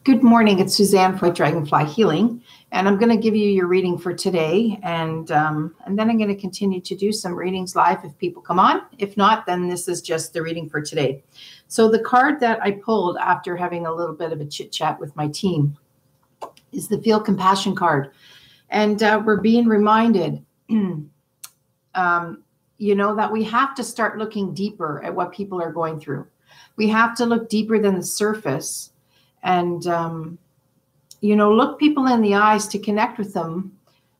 Good morning. It's Suzanne for Dragonfly Healing, and I'm going to give you your reading for today, and then I'm going to continue to do some readings live if people come on. If not, then this is just the reading for today. So the card that I pulled after having a little bit of a chit chat with my team is the Feel Compassion card, and we're being reminded, that we have to start looking deeper at what people are going through. We have to look deeper than the surface. And, look people in the eyes to connect with them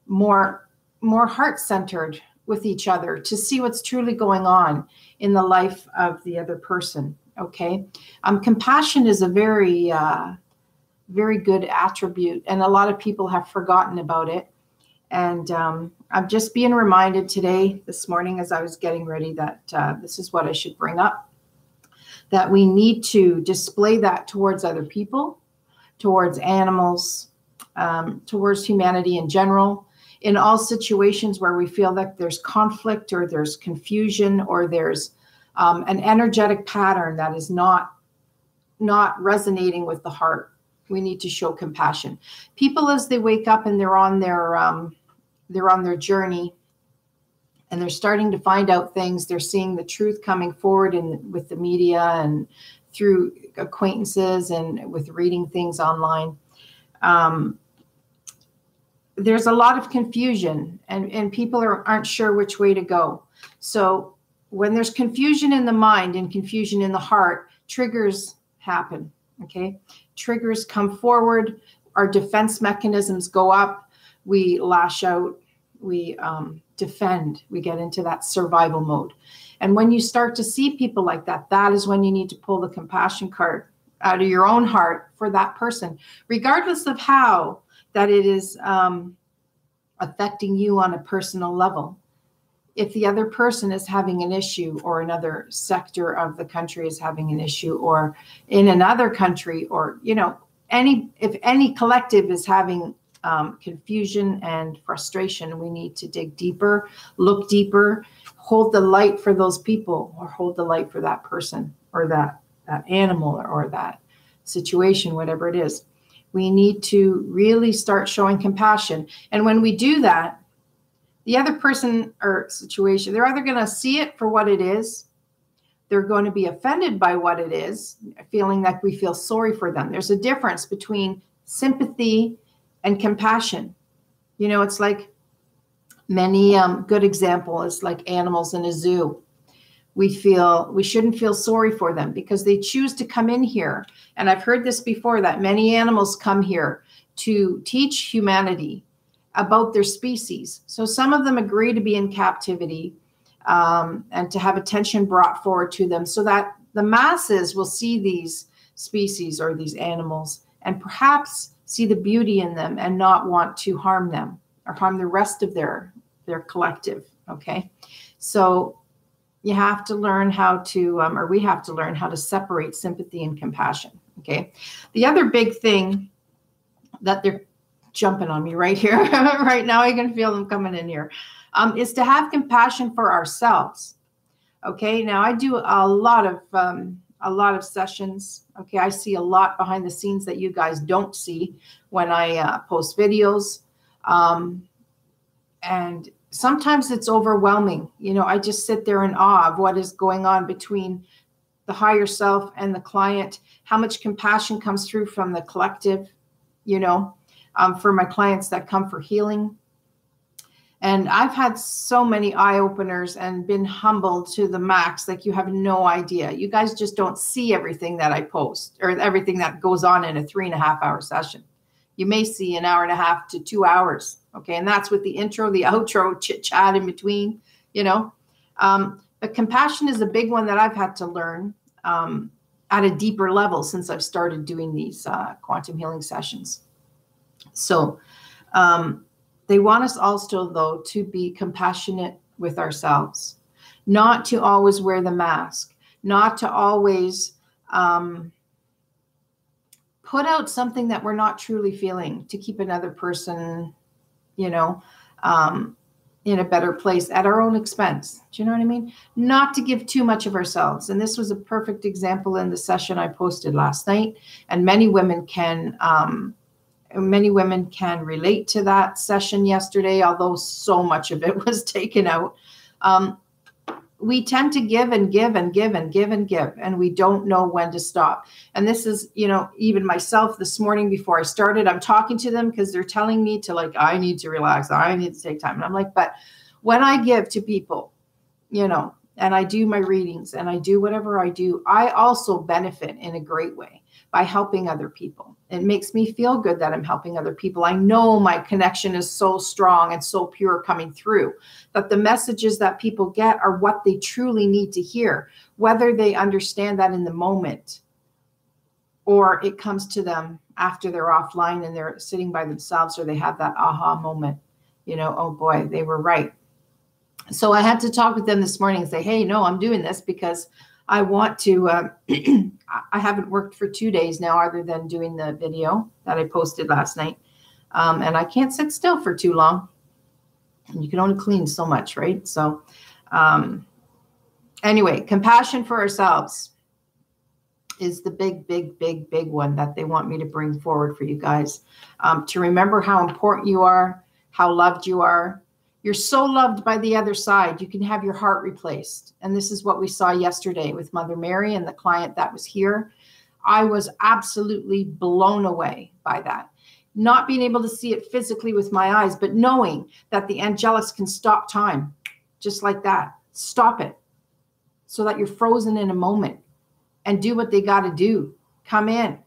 more heart-centered with each other, to see what's truly going on in the life of the other person. Okay. Compassion is a very, very good attribute, and a lot of people have forgotten about it. And I'm just being reminded this morning, as I was getting ready, that this is what I should bring up. That we need to display that towards other people, towards animals, towards humanity in general, in all situations where we feel that there's conflict or there's confusion or there's an energetic pattern that is not resonating with the heart. We need to show compassion. People, as they wake up and they're on their journey, and they're starting to find out things. They're seeing the truth coming forward with the media and through acquaintances and with reading things online. There's a lot of confusion, and people aren't sure which way to go. So when there's confusion in the mind and confusion in the heart, triggers happen, okay? Triggers come forward. Our defense mechanisms go up. We lash out. We defend. We get into that survival mode. And when you start to see people like that, that is when you need to pull the compassion card out of your own heart for that person, regardless of how that it is affecting you on a personal level. If the other person is having an issue, or another sector of the country is having an issue, or in another country, or, if any collective is having confusion and frustration, we need to dig deeper, look deeper, hold the light for those people, or hold the light for that person, or that animal, or that situation, whatever it is. We need to really start showing compassion. And when we do that, the other person or situation, they're either going to see it for what it is, they're going to be offended by what it is, feeling like we feel sorry for them. There's a difference between sympathy and compassion. It's like many good example is like animals in a zoo. We shouldn't feel sorry for them because they choose to come in here. And I've heard this before, that many animals come here to teach humanity about their species. So some of them agree to be in captivity and to have attention brought forward to them so that the masses will see these species or these animals and perhaps see the beauty in them and not want to harm them or harm the rest of their collective. Okay. So you have to learn how to, or we have to learn how to separate sympathy and compassion. Okay. The other big thing that they're jumping on me right here, right now, I can feel them coming in here, is to have compassion for ourselves. Okay. Now I do a lot of sessions. Okay. I see a lot behind the scenes that you guys don't see when I post videos. And sometimes it's overwhelming. I just sit there in awe of what is going on between the higher self and the client, how much compassion comes through from the collective, for my clients that come for healing. And I've had so many eye openers and been humbled to the max. Like, you have no idea. You guys just don't see everything that I post or everything that goes on in a 3.5-hour session. You may see an 1.5 to 2 hours. Okay. And that's with the intro, the outro, chit chat in between, but compassion is a big one that I've had to learn at a deeper level since I've started doing these quantum healing sessions. So, they want us also, though, to be compassionate with ourselves, not to always wear the mask, not to always put out something that we're not truly feeling to keep another person, in a better place at our own expense. Do you know what I mean? Not to give too much of ourselves. And this was a perfect example in the session I posted last night. And many women can relate to that session yesterday, although so much of it was taken out. We tend to give and give and give and give and give, and we don't know when to stop. And this is, even myself this morning before I started, I'm talking to them because they're telling me to, like, I need to relax. I need to take time. And I'm like, but when I give to people, and I do my readings and I do whatever I do, I also benefit in a great way by helping other people. It makes me feel good that I'm helping other people. I know my connection is so strong and so pure coming through that the messages that people get are what they truly need to hear, whether they understand that in the moment or it comes to them after they're offline and they're sitting by themselves, or they have that aha moment, oh boy, they were right. So I had to talk with them this morning and say, hey, no, I'm doing this because I want to, I haven't worked for 2 days now other than doing the video that I posted last night. And I can't sit still for too long. And you can only clean so much, right? So anyway, compassion for ourselves is the big, big, big, big one that they want me to bring forward for you guys. To remember how important you are, how loved you are. You're so loved by the other side. You can have your heart replaced. And this is what we saw yesterday with Mother Mary and the client that was here. I was absolutely blown away by that. Not being able to see it physically with my eyes, but knowing that the angelics can stop time just like that. Stop it so that you're frozen in a moment and do what they got to do. Come in,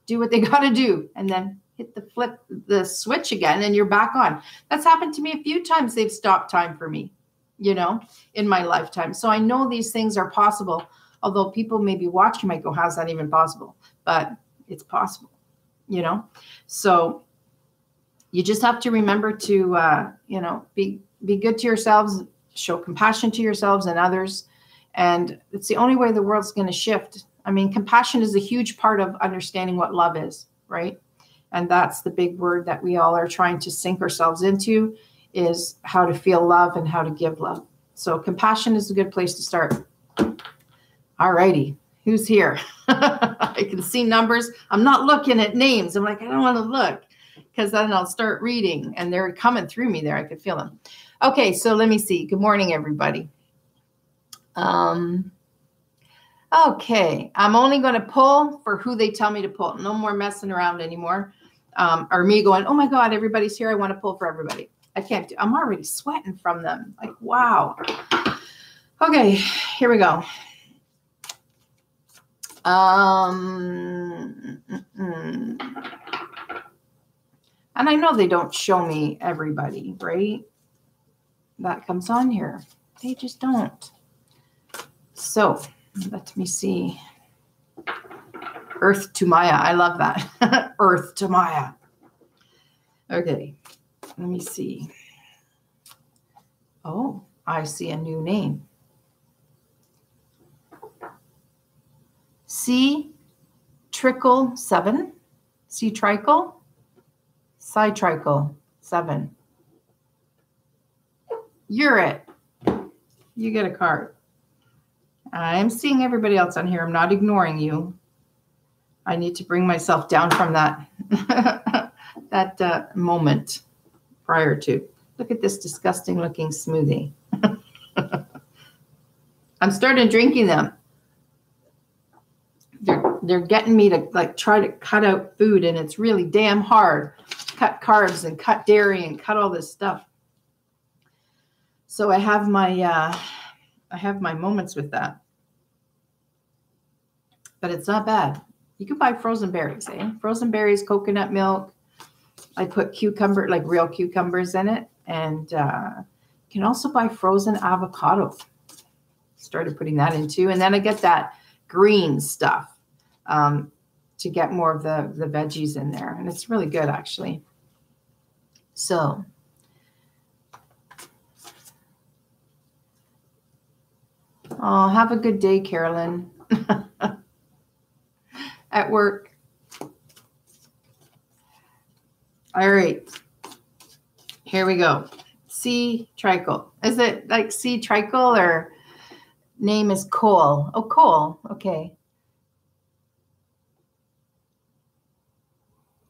do what they got to do, and then hit the switch again and you're back on. That's happened to me a few times. They've stopped time for me, in my lifetime. So I know these things are possible, although people may be watching might go, how's that even possible? But it's possible, So you just have to remember to, be good to yourselves, show compassion to yourselves and others. And it's the only way the world's going to shift. I mean, compassion is a huge part of understanding what love is, right? And that's the big word that we all are trying to sink ourselves into, is how to feel love and how to give love. So compassion is a good place to start. All righty. Who's here? I can see numbers. I'm not looking at names. I'm like, I don't want to look because then I'll start reading and they're coming through me there. I could feel them. Okay. So let me see. Good morning, everybody. Okay. I'm only going to pull for who they tell me to pull. No more messing around anymore. Or me going, oh my God, everybody's here. I want to pull for everybody. I can't do, I'm already sweating from them. Like, wow. Okay, here we go. And I know they don't show me everybody, right? That comes on here. They just don't. So let me see. Earth to Maya. I love that. Earth to Maya. Okay. Let me see. Oh, I see a new name. C trickle 7. C tricle. Sci tricle 7. You're it. You get a card. I'm seeing everybody else on here. I'm not ignoring you. I need to bring myself down from that that moment prior to. Look at this disgusting looking smoothie. I'm starting drinking them. They're getting me to like try to cut out food, and it's really damn hard. Cut carbs and cut dairy and cut all this stuff. So I have my moments with that. But it's not bad. You can buy frozen berries, eh? Frozen berries, coconut milk. I put cucumber, like real cucumbers in it. And you can also buy frozen avocado. Started putting that in too. And then I get that green stuff to get more of the veggies in there. And it's really good, actually. So oh, have a good day, Carolyn. At work. All right. Here we go. C Tricle. Is it like C Tricle or name is Cole? Oh, Cole. Okay.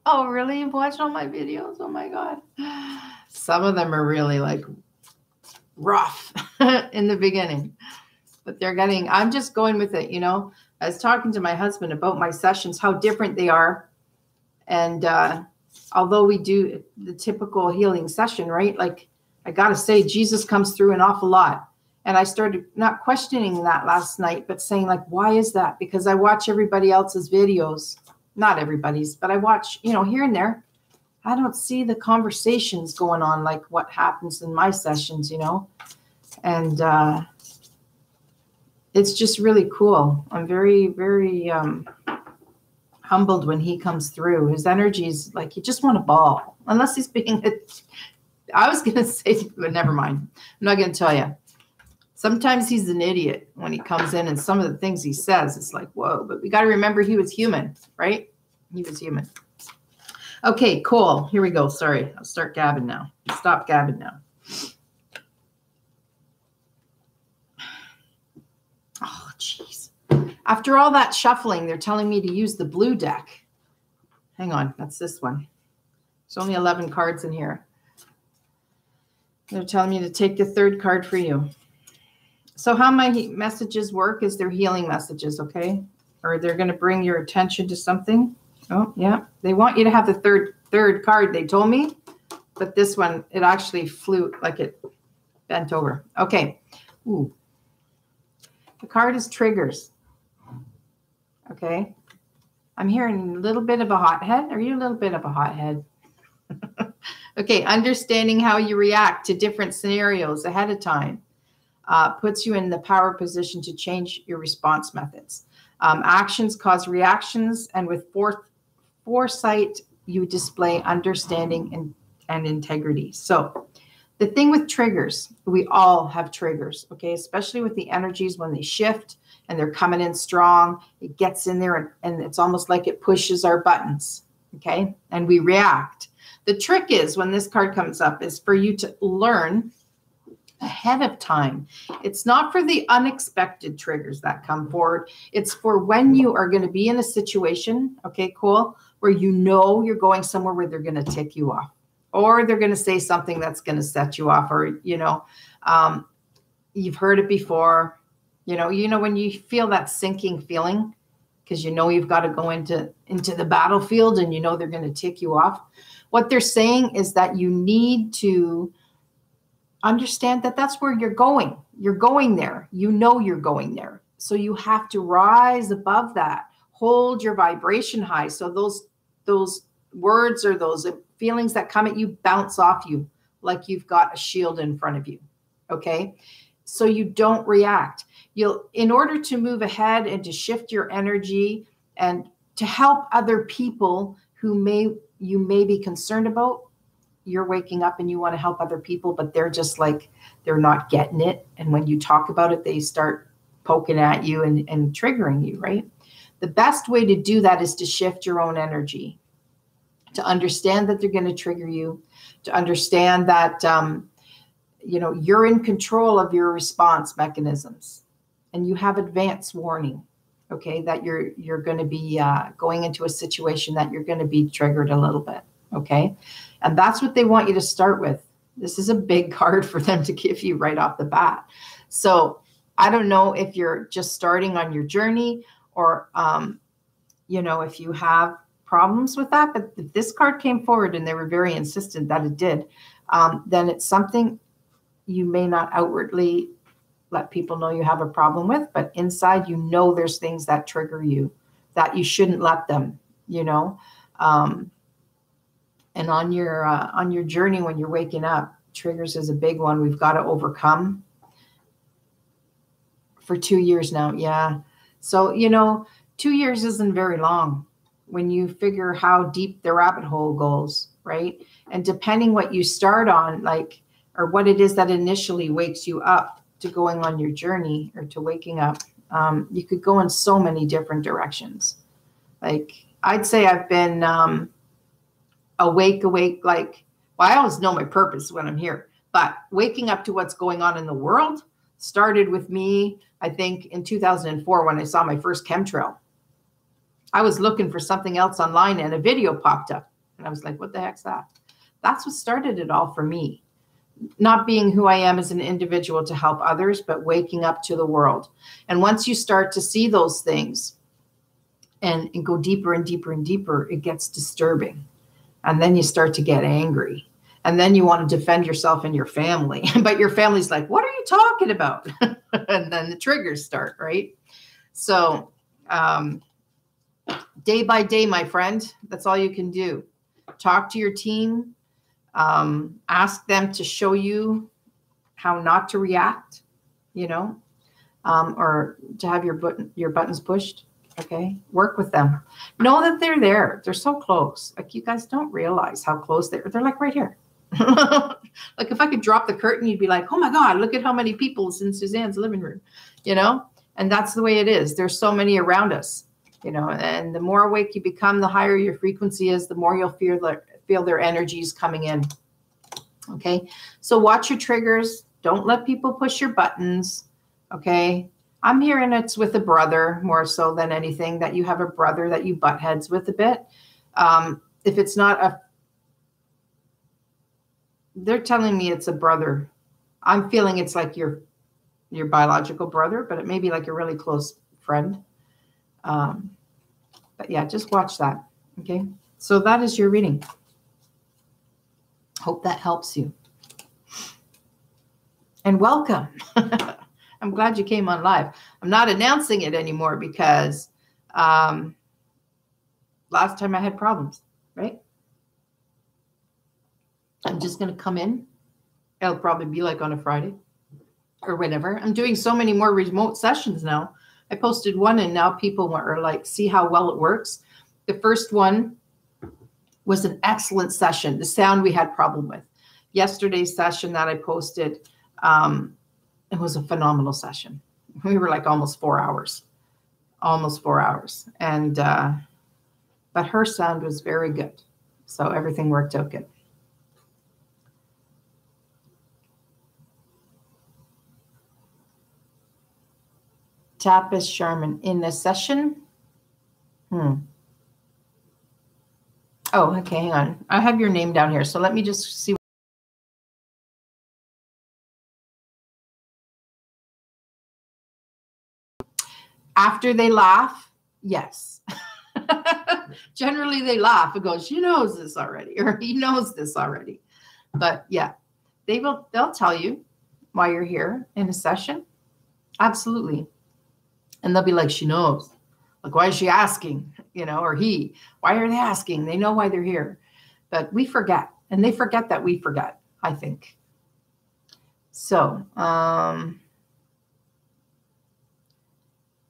Oh, really? You've watched all my videos? Oh my God. Some of them are really like rough in the beginning, but I'm just going with it. You know, I was talking to my husband about my sessions, how different they are. And although we do the typical healing session, right? Like I got to say, Jesus comes through an awful lot. And I started not questioning that last night, but saying like, why is that? Because I watch everybody else's videos. Not everybody's, but I watch, you know, here and there. I don't see the conversations going on like what happens in my sessions, you know, and it's just really cool. I'm very, very humbled when he comes through. His energy is like, you just want to ball, unless he's being, I was going to say, but never mind. I'm not going to tell you. Sometimes he's an idiot when he comes in, and some of the things he says, it's like, whoa, but we got to remember he was human, right? He was human. Okay, cool. Here we go. Sorry. I'll start gabbing now. Stop gabbing now. Oh, jeez. After all that shuffling, they're telling me to use the blue deck. Hang on. That's this one. There's only 11 cards in here. They're telling me to take the third card for you. So how my messages work is they're healing messages, okay? Or they're going to bring your attention to something. Oh, yeah. They want you to have the third card, they told me. But this one, it actually flew, like it bent over. Okay. Ooh. The card is triggers. Okay. I'm hearing a little bit of a hothead. Are you a little bit of a hothead? Okay. Understanding how you react to different scenarios ahead of time puts you in the power position to change your response methods. Actions cause reactions, and with foresight, you display understanding and integrity. So the thing with triggers, we all have triggers, okay? Especially with the energies when they shift and they're coming in strong, it gets in there and it's almost like it pushes our buttons, okay? And we react. The trick is when this card comes up is for you to learn ahead of time. It's not for the unexpected triggers that come forward. It's for when you are going to be in a situation, okay, cool, where you know you're going somewhere where they're going to tick you off, or they're going to say something that's going to set you off, or, you know, you've heard it before, you know, when you feel that sinking feeling, because you know you've got to go into the battlefield and you know they're going to tick you off. What they're saying is that you need to understand that that's where you're going. You're going there. You know you're going there. So you have to rise above that. Hold your vibration high. So those words or those feelings that come at you bounce off you like you've got a shield in front of you. Okay? So you don't react. In order to move ahead and to shift your energy and to help other people who you may be concerned about, you're waking up and you want to help other people, but they're just like, they're not getting it. And when you talk about it, they start poking at you and triggering you, right? The best way to do that is to shift your own energy, to understand that they're going to trigger you, to understand that, you know, you're in control of your response mechanisms and you have advance warning, okay, that you're going to be going into a situation that you're going to be triggered a little bit, okay? And that's what they want you to start with. This is a big card for them to give you right off the bat. So I don't know if you're just starting on your journey or, you know, if you have problems with that, but if this card came forward and they were very insistent that it did, then it's something you may not outwardly let people know you have a problem with, but inside, you know, there's things that trigger you that you shouldn't let them, you know. And on your journey when you're waking up, triggers is a big one we've got to overcome. For 2 years now, yeah. So, you know, 2 years isn't very long when you figure how deep the rabbit hole goes, right? And depending what you start on, like, or what it is that initially wakes you up to going on your journey or to waking up, you could go in so many different directions. Like, I'd say I've been awake, like, well, I always know my purpose when I'm here. But waking up to what's going on in the world started with me, I think, in 2004 when I saw my first chemtrail. I was looking for something else online and a video popped up. And I was like, what the heck's that? That's what started it all for me. Not being who I am as an individual to help others, but waking up to the world. And once you start to see those things and go deeper and deeper and deeper, it gets disturbing. And then you start to get angry. And then you want to defend yourself and your family. But your family's like, what are you talking about? And then the triggers start, right? So day by day, my friend, that's all you can do. Talk to your team. Ask them to show you how not to react, or to have your buttons pushed. Okay. Work with them. Know that they're there. They're so close. Like, you guys don't realize how close they're like right here. Like, if I could drop the curtain, you'd be like, oh my God, look at how many people's in Suzanne's living room, and that's the way it is. There's so many around us, and the more awake you become, the higher your frequency is, the more you'll feel their energies coming in. Okay. So watch your triggers. Don't let people push your buttons. Okay. I'm hearing it's with a brother more so than anything, that you have a brother that you butt heads with a bit. If it's not they're telling me it's a brother. I'm feeling it's like your biological brother, but it may be like a really close friend. But yeah, just watch that. Okay. So that is your reading. Hope that helps you. And welcome. I'm glad you came on live. I'm not announcing it anymore because last time I had problems, right? I'm just going to come in. It'll probably be like on a Friday or whatever. I'm doing so many more remote sessions now. I posted one and now people are like, see how well it works. The first one was an excellent session. The sound we had problem with. Yesterday's session that I posted, it was a phenomenal session. We were like almost 4 hours. And, but her sound was very good. So everything worked out good. Tapas Sharman in the session. Oh, okay, hang on. I have your name down here. So let me just see. After they laugh, yes. Generally they laugh and go, she knows this already, or he knows this already. But yeah, they'll tell you why you're here in a session. Absolutely. And they'll be like, she knows. Like, why is she asking? Or he, why are they asking? They know why they're here. But we forget. And they forget that we forget, I think. So,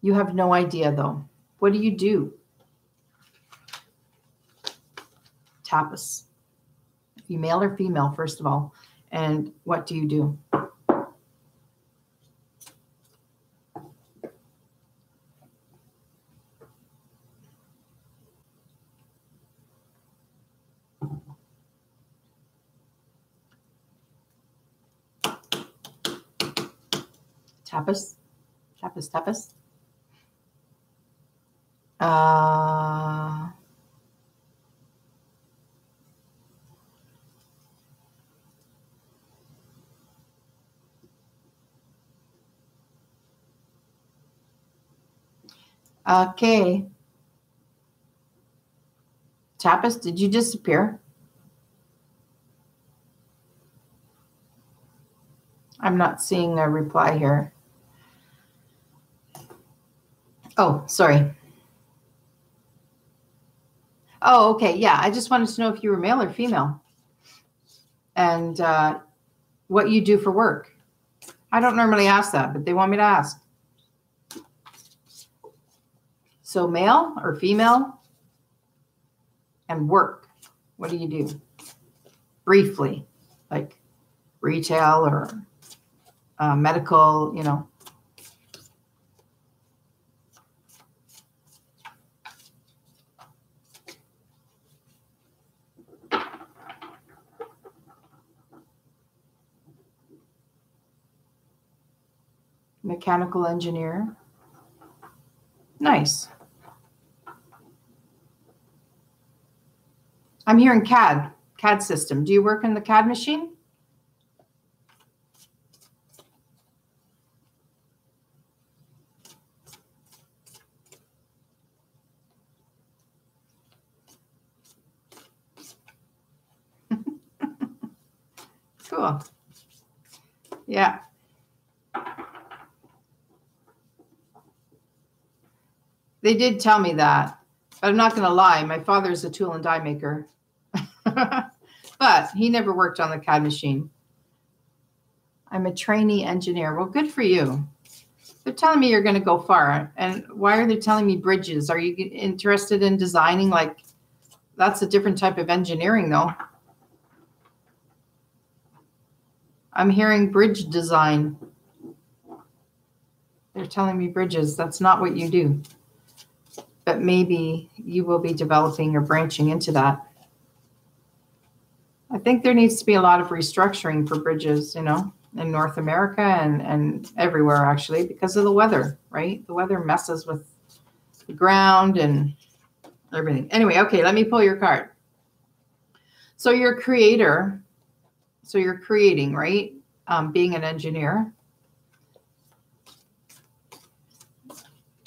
you have no idea, though. What do you do? Tapas. Male or female, first of all. And what do you do? Tapas. Okay. Tapas, did you disappear? I'm not seeing a reply here. Oh, sorry. Oh, okay. Yeah, I just wanted to know if you were male or female and what you do for work. I don't normally ask that, but they want me to ask. So male or female and work. What do you do? Briefly, like retail or medical, Mechanical engineer. Nice. I'm hearing CAD system. Do you work in the CAD machine? Cool. Yeah. They did tell me that, but I'm not going to lie. My father's a tool and die maker, but he never worked on the CAD machine. I'm a trainee engineer. Well, good for you. They're telling me you're going to go far. And why are they telling me bridges? Are you interested in designing? Like, that's a different type of engineering, though. I'm hearing bridge design. They're telling me bridges. That's not what you do. But maybe you will be developing or branching into that. I think there needs to be a lot of restructuring for bridges, you know, in North America and everywhere, actually, because of the weather, right? The weather messes with the ground and everything. Anyway, okay, let me pull your card. So you're a creator. So you're creating, right? Being an engineer.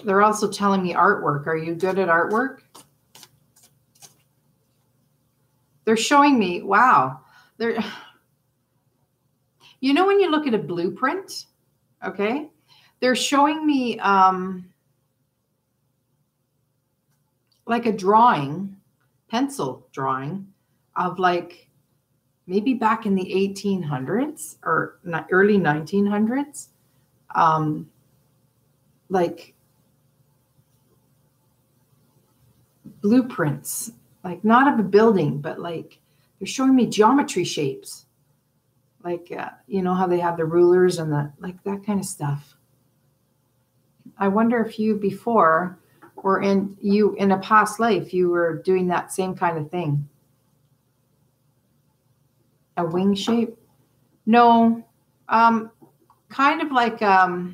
They're also telling me artwork. Are you good at artwork? They're showing me, wow. You know when you look at a blueprint, okay? They're showing me like a drawing, pencil drawing of like maybe back in the 1800s or early 1900s, like blueprints, like not of a building, but like they're showing me geometry shapes, like you know how they have the rulers and the like that kind of stuff. I wonder if you before or in a past life you were doing that same kind of thing. A wing shape? No, kind of like well,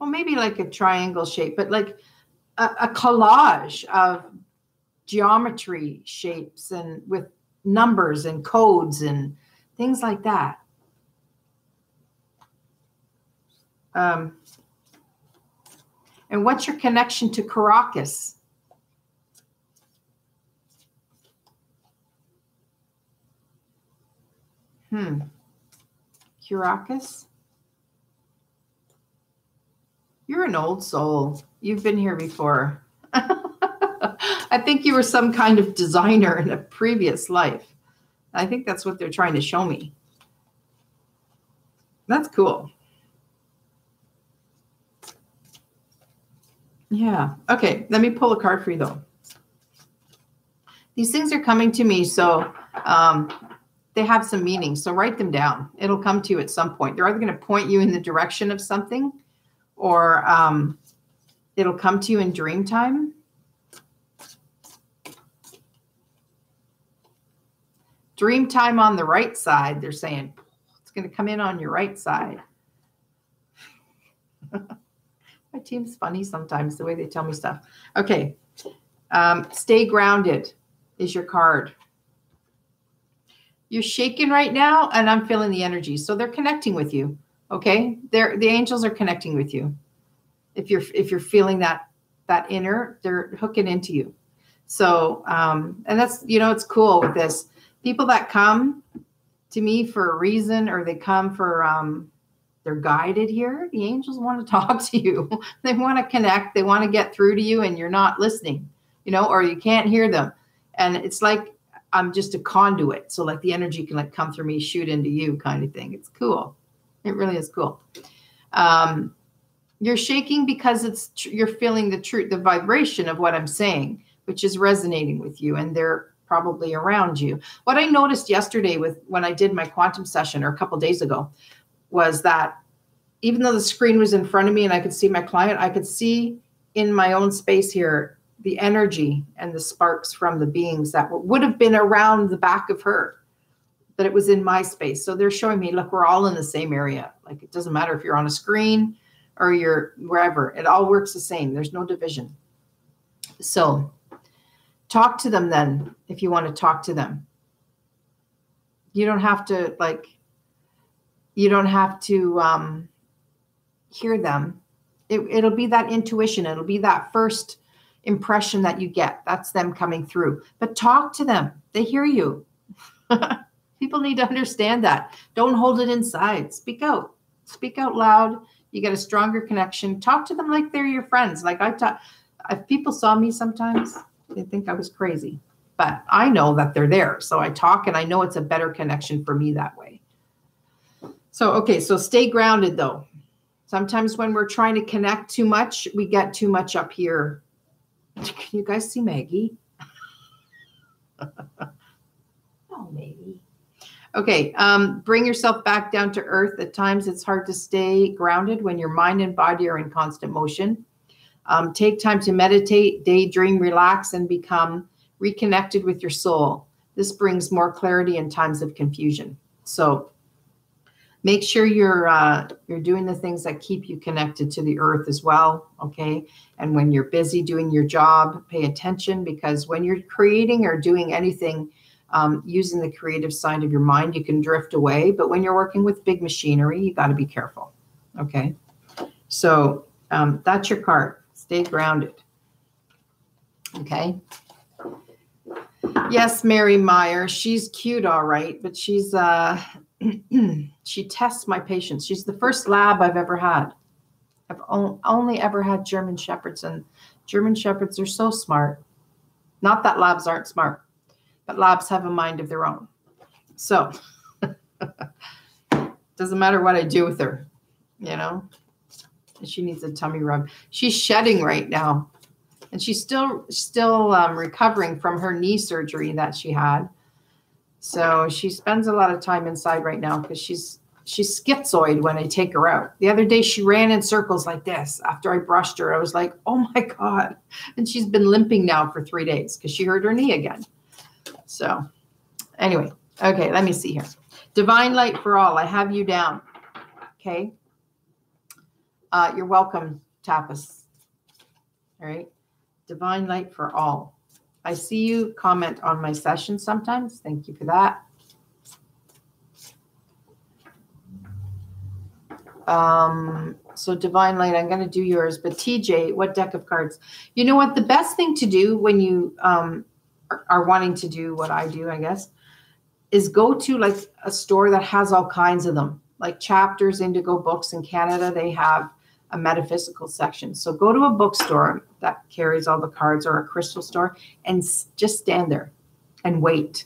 maybe like a triangle shape, but like a collage of geometry shapes and with numbers and codes and things like that. And what's your connection to Caracas? Caracas? You're an old soul. You've been here before. I think you were some kind of designer in a previous life. I think that's what they're trying to show me. That's cool. Yeah. Okay. Let me pull a card for you, though. These things are coming to me, so they have some meaning. So write them down. It'll come to you at some point. They're either going to point you in the direction of something, or it'll come to you in dream time. Dream time on the right side, they're saying it's going to come in on your right side. My team's funny sometimes, the way they tell me stuff. Okay. Stay grounded is your card. You're shaking right now, and I'm feeling the energy. So they're connecting with you. Okay. The angels are connecting with you. If you're feeling that inner, they're hooking into you. So, and that's, you know, it's cool with this. People that come to me for a reason, or they come for, they're guided here. The angels want to talk to you. They want to connect. They want to get through to you, and you're not listening, you know, or you can't hear them. And it's like, I'm just a conduit. So like the energy can like come through me, shoot into you kind of thing. It's cool. It really is cool. You're shaking because you're feeling the truth, the vibration of what I'm saying, which is resonating with you, and they're probably around you. What I noticed yesterday when I did my quantum session, or a couple of days ago, was that even though the screen was in front of me and I could see my client, I could see in my own space here the energy and the sparks from the beings that would have been around the back of her, that it was in my space. So they're showing me, look, we're all in the same area. Like, it doesn't matter if you're on a screen or you're wherever. It all works the same. There's no division. So talk to them then if you want to talk to them. You don't have to, like, you don't have to hear them. It'll be that intuition. It'll be that first impression that you get. That's them coming through. But talk to them. They hear you. People need to understand that. Don't hold it inside. Speak out. Speak out loud. You get a stronger connection. Talk to them like they're your friends. Like if people saw me sometimes, they think I was crazy. But I know that they're there. So I talk, and I know it's a better connection for me that way. So, okay, so stay grounded though. Sometimes when we're trying to connect too much, we get too much up here. Can you guys see Maggie? Oh, maybe. Okay, bring yourself back down to earth. At times it's hard to stay grounded when your mind and body are in constant motion. Take time to meditate, daydream, relax, and become reconnected with your soul. This brings more clarity in times of confusion. So make sure you're doing the things that keep you connected to the earth as well, okay? And when you're busy doing your job, pay attention, because when you're creating or doing anything using the creative side of your mind, you can drift away. But when you're working with big machinery, you got to be careful, okay? So that's your card. Stay grounded, okay? Yes, Mary Meyer, she's cute, all right, but she's she tests my patience. She's the first lab I've ever had. I've only ever had German Shepherds, and German Shepherds are so smart. Not that labs aren't smart, but labs have a mind of their own. So doesn't matter what I do with her, you know. She needs a tummy rub. She's shedding right now, and she's still recovering from her knee surgery that she had. So she spends a lot of time inside right now because she's schizoid when I take her out. The other day she ran in circles like this. After I brushed her, I was like, oh my God. And she's been limping now for 3 days because she hurt her knee again. So anyway, okay, let me see here. Divine light for all. I have you down. Okay. You're welcome, Tapas. All right. Divine light for all. I see you comment on my session sometimes. Thank you for that. So divine light, I'm going to do yours. But TJ, what deck of cards? You know what? The best thing to do when you are wanting to do what I do, I guess, is go to like a store that has all kinds of them. Like Chapters, Indigo Books in Canada, they have a metaphysical section. So go to a bookstore that carries all the cards, or a crystal store, and just stand there and wait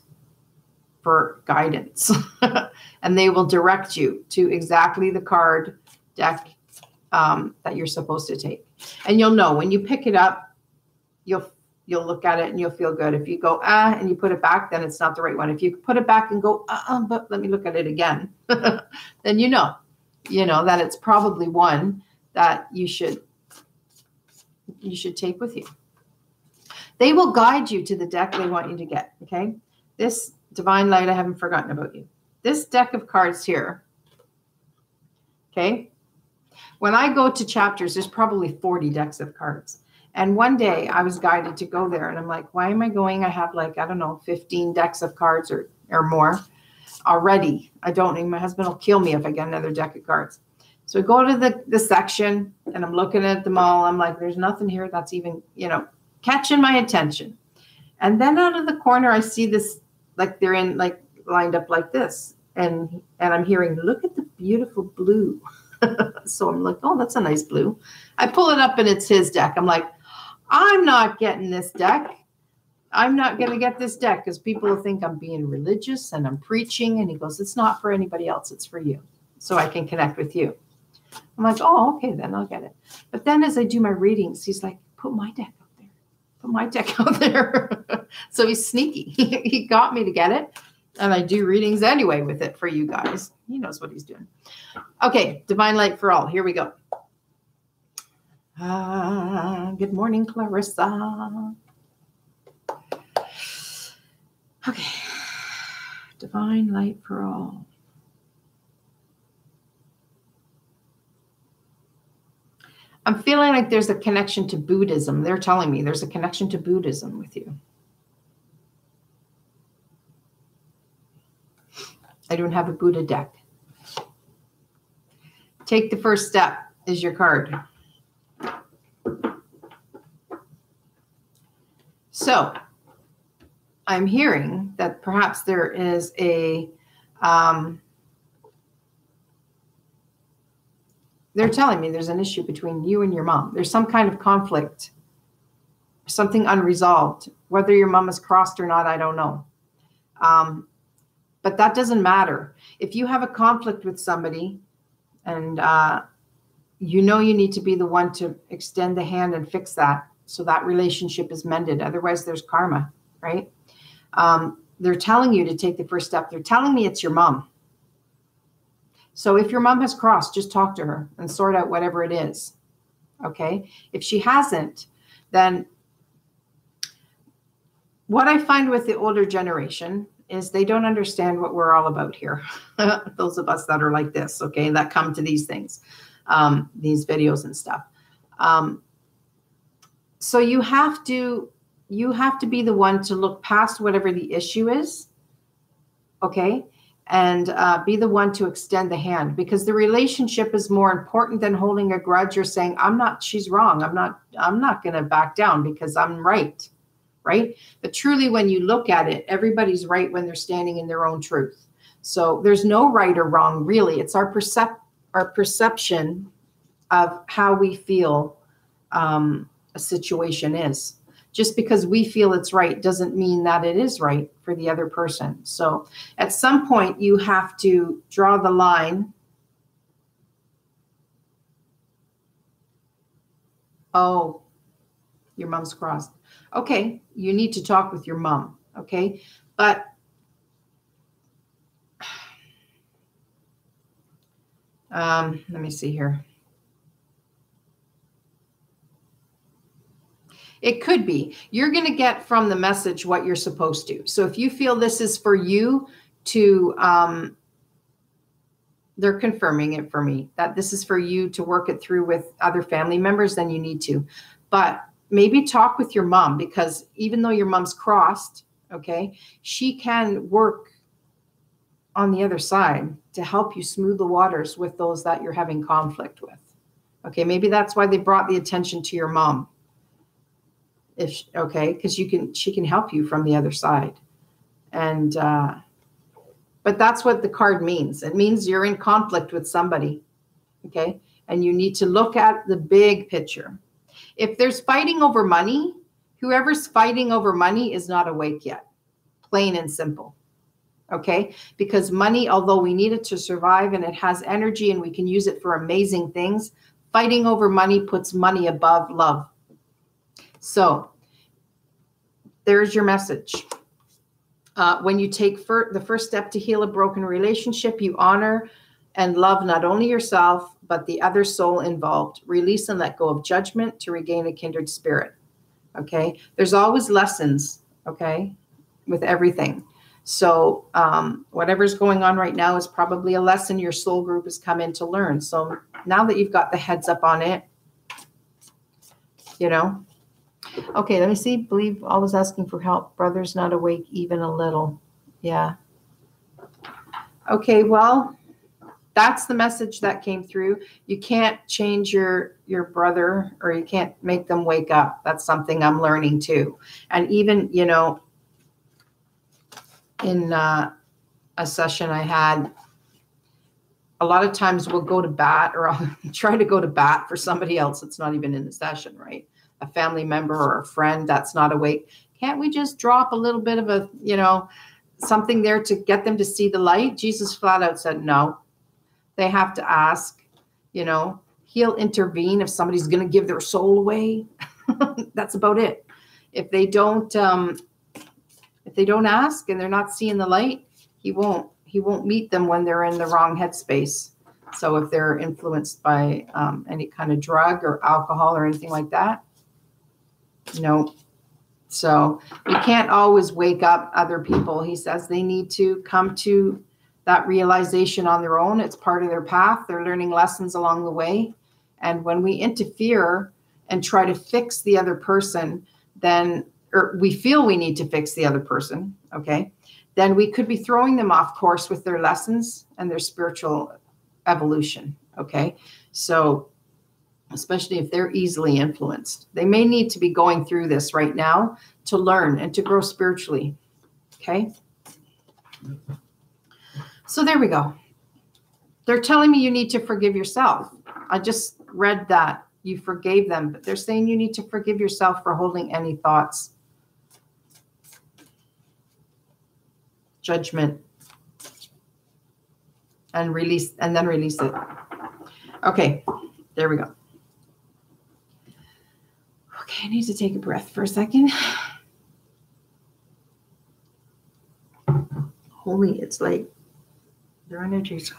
for guidance. And they will direct you to exactly the card deck that you're supposed to take. And you'll know when you pick it up, you'll look at it and you'll feel good. If you go, and you put it back, then it's not the right one. If you put it back and go, but let me look at it again, then you know that it's probably one that you should take with you. They will guide you to the deck they want you to get, okay? This divine light, I haven't forgotten about you. This deck of cards here, okay? When I go to Chapters, there's probably 40 decks of cards. And one day I was guided to go there, and I'm like, why am I going? I have like, I don't know, 15 decks of cards or more already. I don't think my husband will kill me if I get another deck of cards. So I go to the section, and I'm looking at them all. I'm like, there's nothing here that's even, catching my attention. And then out of the corner, I see this, like they're in like lined up like this. And I'm hearing, look at the beautiful blue. So I'm like, oh, that's a nice blue. I pull it up and it's his deck. I'm like, I'm not getting this deck. I'm not going to get this deck because people will think I'm being religious and I'm preaching. And he goes, it's not for anybody else. It's for you. So I can connect with you. I'm like, oh, okay, then I'll get it. But then as I do my readings, he's like, put my deck out there. Put my deck out there. So he's sneaky. He got me to get it. And I do readings anyway with it for you guys. He knows what he's doing. Okay, divine light for all. Here we go. Good morning, Clarissa. Okay. Divine light for all. I'm feeling like there's a connection to Buddhism. They're telling me there's a connection to Buddhism with you. I don't have a Buddha deck. Take the first step is your card. So I'm hearing that perhaps there is a, they're telling me there's an issue between you and your mom. There's some kind of conflict, something unresolved. Whether your mom is crossed or not, I don't know. But that doesn't matter. If you have a conflict with somebody and you know you need to be the one to extend the hand and fix that so that relationship is mended. Otherwise, there's karma, right? They're telling you to take the first step. They're telling me it's your mom. So if your mom has crossed, just talk to her and sort out whatever it is. Okay? If she hasn't, then what I find with the older generation is they don't understand what we're all about here. Those of us that are like this, okay, that come to these things, these videos and stuff. So you have to be the one to look past whatever the issue is, okay, and be the one to extend the hand, because the relationship is more important than holding a grudge or saying, she's wrong. I'm not going to back down because I'm right. Right? But truly, when you look at it, everybody's right when they're standing in their own truth. So there's no right or wrong, really. It's our perception of how we feel a situation is. Just because we feel it's right doesn't mean that it is right for the other person. So at some point, you have to draw the line. Oh, your mom's crossed. Okay, you need to talk with your mom, okay? But let me see here. It could be. You're going to get from the message what you're supposed to. So if you feel this is for you to, they're confirming it for me, that this is for you to work it through with other family members, then you need to. But maybe talk with your mom, because even though your mom's crossed, okay, she can work on the other side to help you smooth the waters with those that you're having conflict with. Okay, maybe that's why they brought the attention to your mom. Because she can help you from the other side. And but that's what the card means. It means you're in conflict with somebody, okay? And you need to look at the big picture. If there's fighting over money, whoever's fighting over money is not awake yet, plain and simple, okay? Because money, although we need it to survive and it has energy and we can use it for amazing things, fighting over money puts money above love. So there's your message. When you take the first step to heal a broken relationship, you honor and love not only yourself, but the other soul involved. Release and let go of judgment to regain a kindred spirit. Okay. There's always lessons. Okay. With everything. So whatever's going on right now is probably a lesson your soul group has come in to learn. So now that you've got the heads up on it, you know. Okay. Let me see. Believe always asking for help. Brother's not awake even a little. Yeah. Okay. Well, that's the message that came through. You can't change your brother, or you can't make them wake up. That's something I'm learning too. And even, you know, in a session I had, a lot of times we'll go to bat, or I'll try to go to bat for somebody else that's not even in the session, right? A family member or a friend that's not awake. Can't we just drop a little bit of a, you know, something there to get them to see the light? Jesus flat out said no. They have to ask, you know. He'll intervene if somebody's going to give their soul away. That's about it. If they don't ask and they're not seeing the light, he won't meet them when they're in the wrong headspace. So if they're influenced by any kind of drug or alcohol or anything like that, no. So you can't always wake up other people. He says they need to come to that realization on their own. It's part of their path. They're learning lessons along the way. And when we interfere and try to fix the other person, then, or we feel we need to fix the other person, okay, then we could be throwing them off course with their lessons and their spiritual evolution, okay? So especially if they're easily influenced, they may need to be going through this right now to learn and to grow spiritually, okay? So there we go. They're telling me you need to forgive yourself. I just read that you forgave them, but they're saying you need to forgive yourself for holding any thoughts, judgment, and release, and then release it. Okay, there we go. Okay, I need to take a breath for a second. Holy, it's like their energy's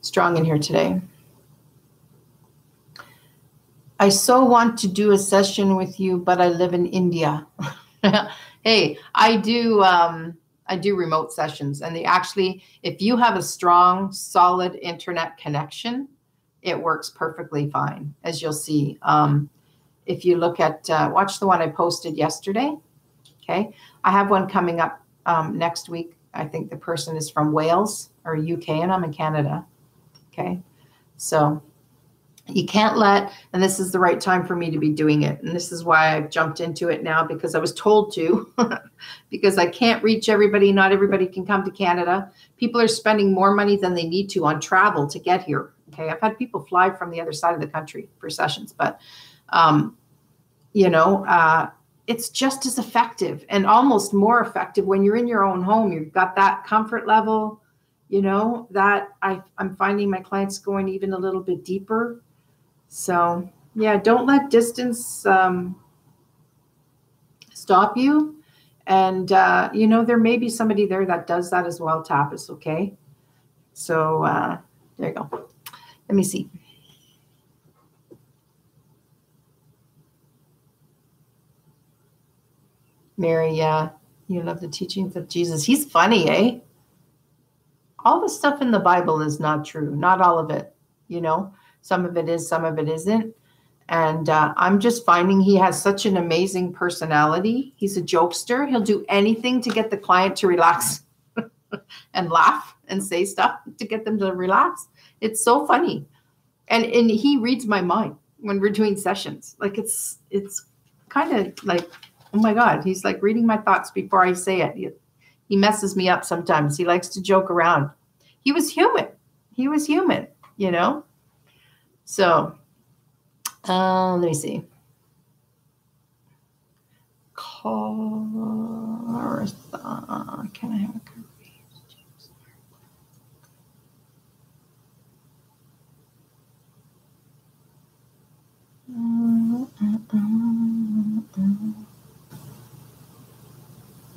strong in here today. I so want to do a session with you, but I live in India. Hey, I do remote sessions, and they actually, if you have a strong, solid internet connection, it works perfectly fine, as you'll see. If you look at, watch the one I posted yesterday. Okay, I have one coming up next week. I think the person is from Wales or UK, and I'm in Canada. Okay, so you can't let, and this is the right time for me to be doing it. And this is why I've jumped into it now, because I was told to, because I can't reach everybody. Not everybody can come to Canada. People are spending more money than they need to on travel to get here. Okay, I've had people fly from the other side of the country for sessions, but, it's just as effective and almost more effective when you're in your own home. You've got that comfort level, that I'm finding my clients going even a little bit deeper. So yeah, don't let distance stop you. And, there may be somebody there that does that as well, Tapas, okay? So there you go. Let me see. Mary, yeah, you love the teachings of Jesus. He's funny, eh? All the stuff in the Bible is not true. Not all of it, Some of it is, some of it isn't. And I'm just finding he has such an amazing personality. He's a jokester. He'll do anything to get the client to relax and laugh and say stuff to get them to relax. It's so funny. And he reads my mind when we're doing sessions. Like it's kind of like, oh my God, he's like reading my thoughts before I say it. He messes me up sometimes. He likes to joke around. He was human. So, let me see. Cartha, can I have a card?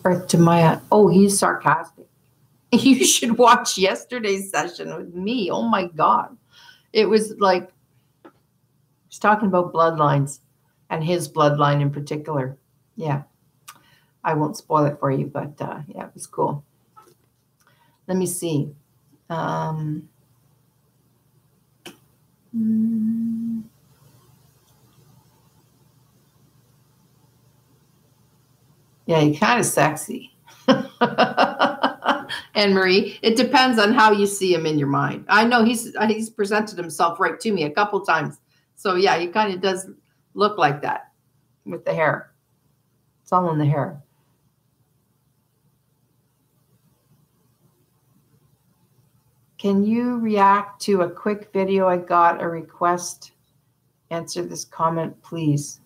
Earth to Maya. Oh, he's sarcastic. You should watch yesterday's session with me. Oh my God. It was like, he's talking about bloodlines and his bloodline in particular. Yeah. I won't spoil it for you, but yeah, it was cool. Let me see. Yeah, he's kind of sexy. And Marie, it depends on how you see him in your mind. I know he's presented himself right to me a couple times. So yeah, he kind of does look like that with the hair. It's all in the hair. Can you react to a quick video? I got a request. Answer this comment, please.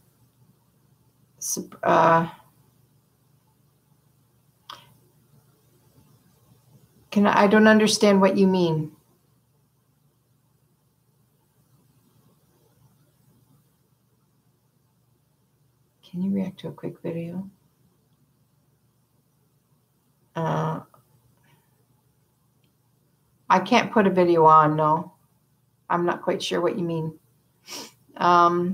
I don't understand what you mean. Can you react to a quick video? I can't put a video on, no. I'm not quite sure what you mean. I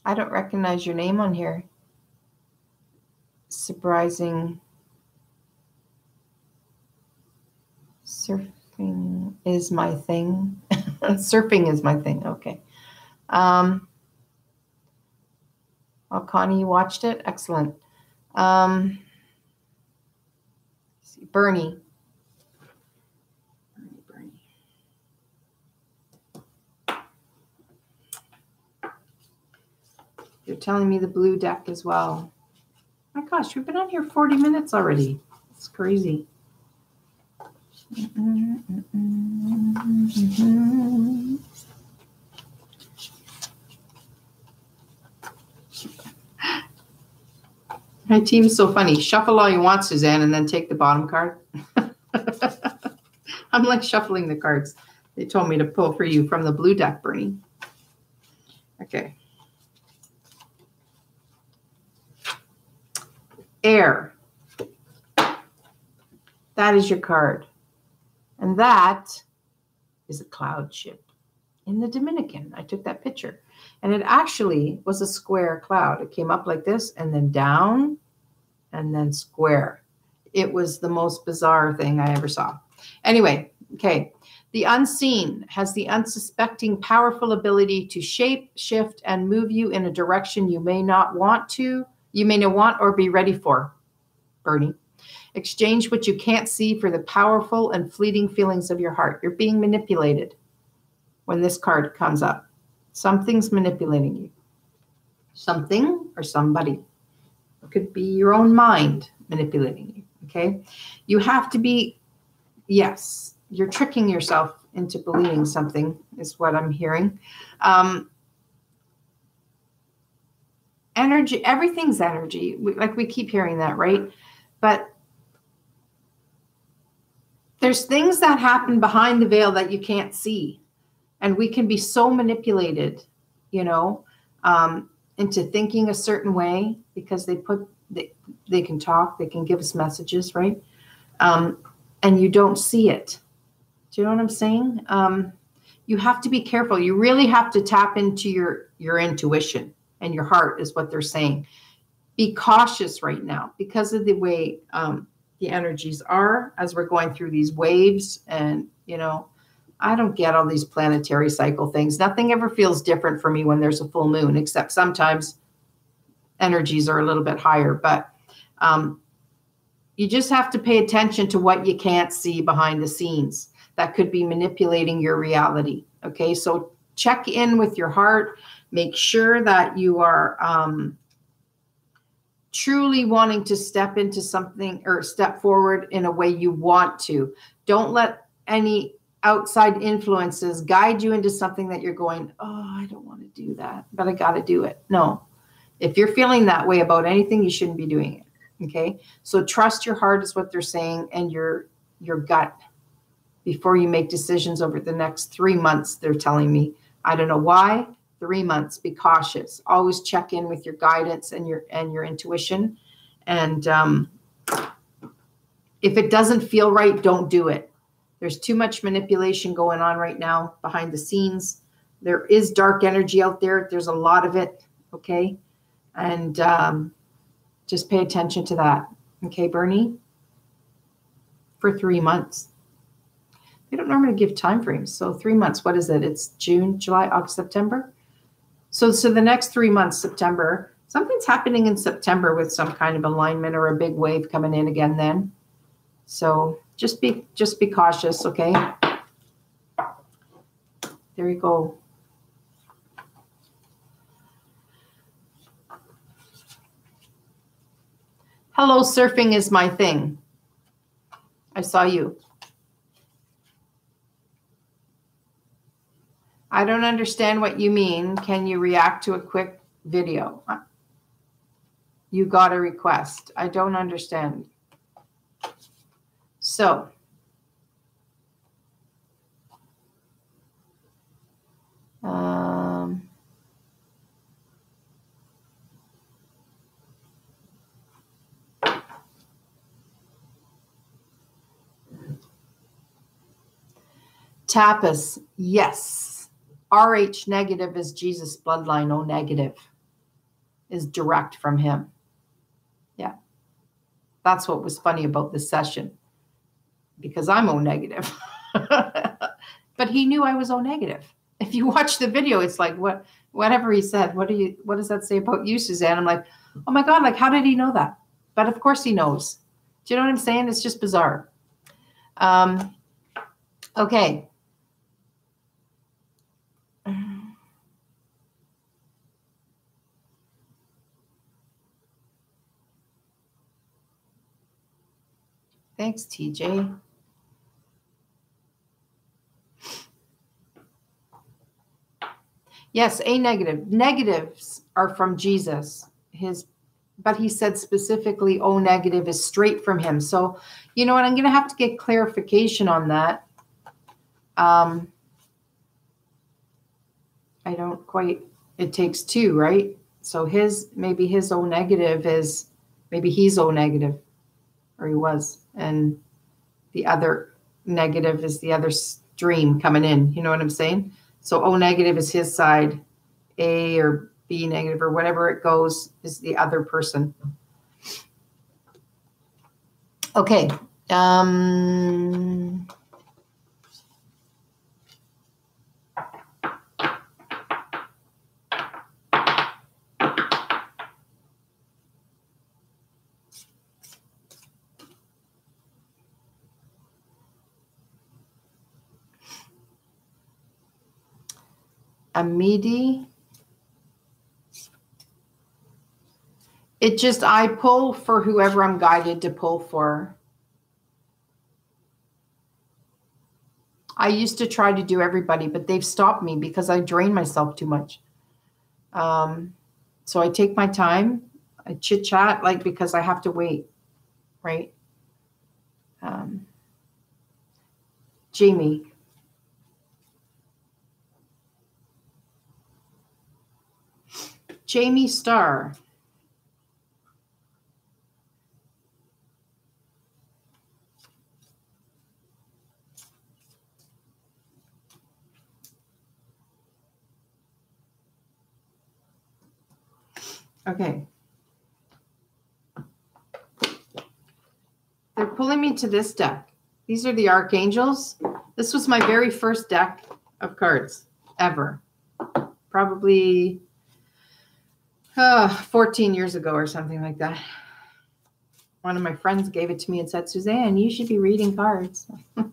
don't recognize your name on here. Surprising. Surfing is my thing. Surfing is my thing. Okay. Oh, Connie, you watched it? Excellent. Bernie. You're telling me the blue deck as well. My gosh, we've been on here 40 minutes already. It's crazy. My team's so funny. Shuffle all you want, Suzanne, and then take the bottom card. I'm like shuffling the cards. They told me to pull for you from the blue deck, Bernie. Okay. Air. That is your card. And that is a cloud ship in the Dominican. I took that picture. And it actually was a square cloud. It came up like this and then down and then square. It was the most bizarre thing I ever saw. Anyway, okay. The unseen has the unsuspecting, powerful ability to shape, shift, and move you in a direction you may not want or be ready for, Bernie. Exchange what you can't see for the powerful and fleeting feelings of your heart. You're being manipulated when this card comes up. Something's manipulating you. Something or somebody. It could be your own mind manipulating you, okay? You have to be, yes, you're tricking yourself into believing something is what I'm hearing. Energy, everything's energy. We keep hearing that, right? But there's things that happen behind the veil that you can't see. And we can be so manipulated, you know, into thinking a certain way because they can talk, they can give us messages, right? And you don't see it. Do you know what I'm saying? You have to be careful. You really have to tap into your intuition, and your heart is what they're saying. Be cautious right now because of the way the energies are as we're going through these waves. And, you know, I don't get all these planetary cycle things. Nothing ever feels different for me when there's a full moon, except sometimes energies are a little bit higher. But you just have to pay attention to what you can't see behind the scenes that could be manipulating your reality. Okay, so check in with your heart. Make sure that you are truly wanting to step into something or step forward in a way you want to. Don't let any outside influences guide you into something that you're going, oh, I don't want to do that, but I got to do it. No, if you're feeling that way about anything, you shouldn't be doing it. Okay, so trust your heart is what they're saying, and your gut before you make decisions over the next 3 months. They're telling me, I don't know why. 3 months. Be cautious. Always check in with your guidance and your intuition. And if it doesn't feel right, don't do it. There's too much manipulation going on right now behind the scenes. There is dark energy out there. There's a lot of it. Okay, and just pay attention to that. Okay, Bernie. For 3 months. They don't normally give time frames. So 3 months. What is it? It's June, July, August, September. So the next 3 months, September, something's happening in September with some kind of alignment or a big wave coming in again then. So just be cautious, okay? There you go. Hello, surfing is my thing. I saw you. I don't understand what you mean. Can you react to a quick video? You got a request. I don't understand. So, Tapas, yes. RH negative is Jesus' bloodline. O negative is direct from him. Yeah. That's what was funny about this session. Because I'm O negative. But he knew I was O negative. If you watch the video, it's like, whatever he said, what does that say about you, Suzanne? I'm like, oh my God, like, how did he know that? But of course he knows. Do you know what I'm saying? It's just bizarre. Okay. Thanks, TJ. Yes, A negative. Negatives are from Jesus. But he said specifically O negative is straight from him. So, you know what? I'm going to have to get clarification on that. I don't quite, it takes two, right? So maybe his O negative is, maybe he's O negative, or he was. And the other negative is the other stream coming in. You know what I'm saying? So O negative is his side, A or B negative or whatever it goes is the other person. Okay. Amidi. It just, I pull for whoever I'm guided to pull for. I used to try to do everybody, but they've stopped me because I drain myself too much. So I take my time, I chit chat, like, because I have to wait, right? Jamie. Jamie Starr. Okay. They're pulling me to this deck. These are the Archangels. This was my very first deck of cards ever. Probably 14 years ago or something like that. One of my friends gave it to me and said, Suzanne, you should be reading cards. I'm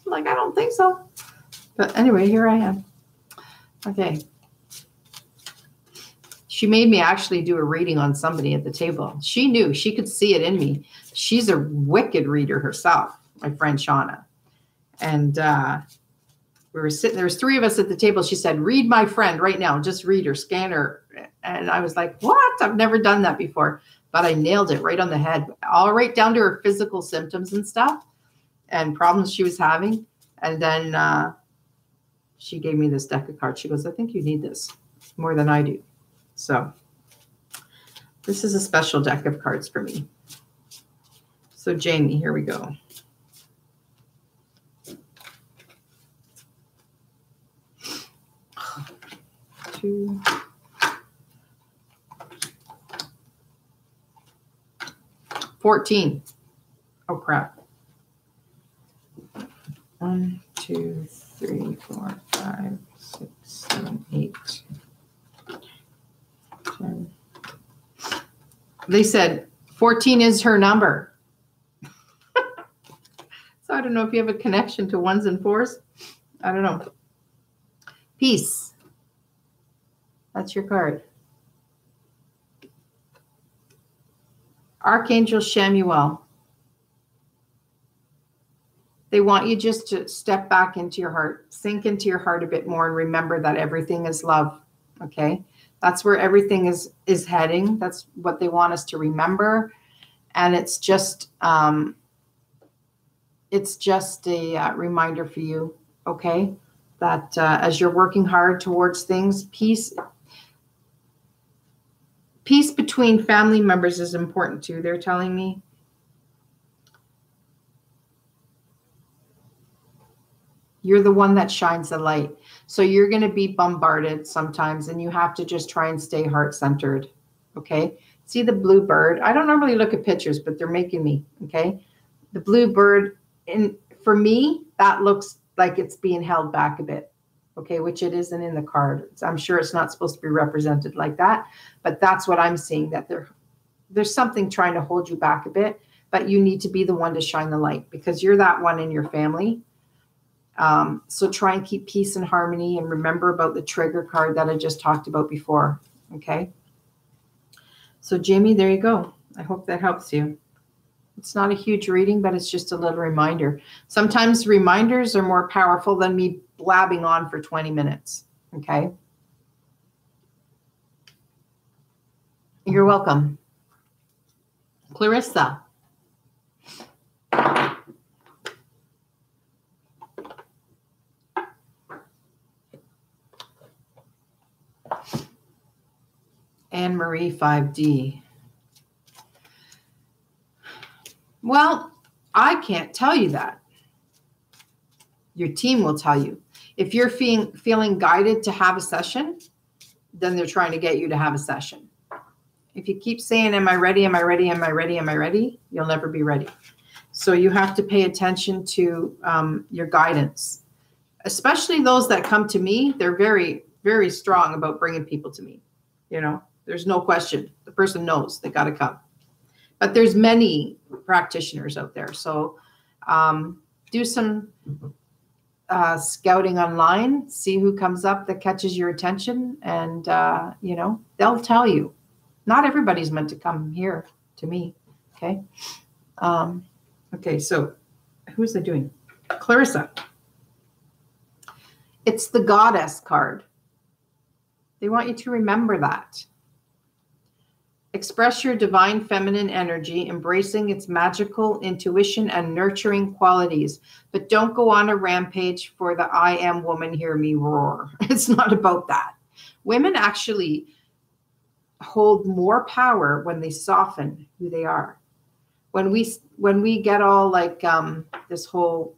like, I don't think so. But anyway, here I am. Okay. She made me actually do a reading on somebody at the table. She knew, she could see it in me. She's a wicked reader herself, my friend Shauna. And we were sitting, there was three of us at the table. She said, read my friend right now, just read her, scan her. And I was like, what? I've never done that before. But I nailed it right on the head, all right down to her physical symptoms and stuff and problems she was having. And then she gave me this deck of cards. She goes, I think you need this more than I do. So this is a special deck of cards for me. So Jamie, here we go. Two. 14. Oh crap. 1, 2, 3, 4, 5, 6, 7, 8. 10. They said 14 is her number. So I don't know if you have a connection to ones and fours. I don't know. Peace. That's your card. Archangel Shamuel. They want you just to step back into your heart, sink into your heart a bit more and remember that everything is love. Okay. That's where everything is heading. That's what they want us to remember. And it's just a reminder for you. Okay. That as you're working hard towards things, peace between family members is important too. They're telling me. You're the one that shines the light. So you're going to be bombarded sometimes and you have to just try and stay heart-centered. Okay. See the blue bird? I don't normally look at pictures, but they're making me. Okay. The blue bird for me, that looks like it's being held back a bit. Okay, which it isn't in the card. I'm sure it's not supposed to be represented like that, but that's what I'm seeing, that there's something trying to hold you back a bit, but you need to be the one to shine the light because you're that one in your family. So try and keep peace and harmony and remember about the trigger card that I just talked about before. Okay. So Jamie, there you go. I hope that helps you. It's not a huge reading, but it's just a little reminder. Sometimes reminders are more powerful than me blabbing on for 20 minutes. Okay. You're welcome. Clarissa. Anne Marie 5D. Well, I can't tell you that. Your team will tell you. If you're feeling guided to have a session, then they're trying to get you to have a session. If you keep saying, am I ready? Am I ready? Am I ready? Am I ready? You'll never be ready. So you have to pay attention to your guidance, especially those that come to me. They're very, very strong about bringing people to me. You know, there's no question. The person knows they got to come. But there's many practitioners out there. So do some scouting online, see who comes up that catches your attention. And, you know, they'll tell you. Not everybody's meant to come here to me. Okay. Okay. So who's I doing? Clarissa. It's the Goddess card. They want you to remember that. Express your divine feminine energy, embracing its magical intuition and nurturing qualities. But don't go on a rampage for the I am woman, hear me roar. It's not about that. Women actually hold more power when they soften who they are. When we get all like this whole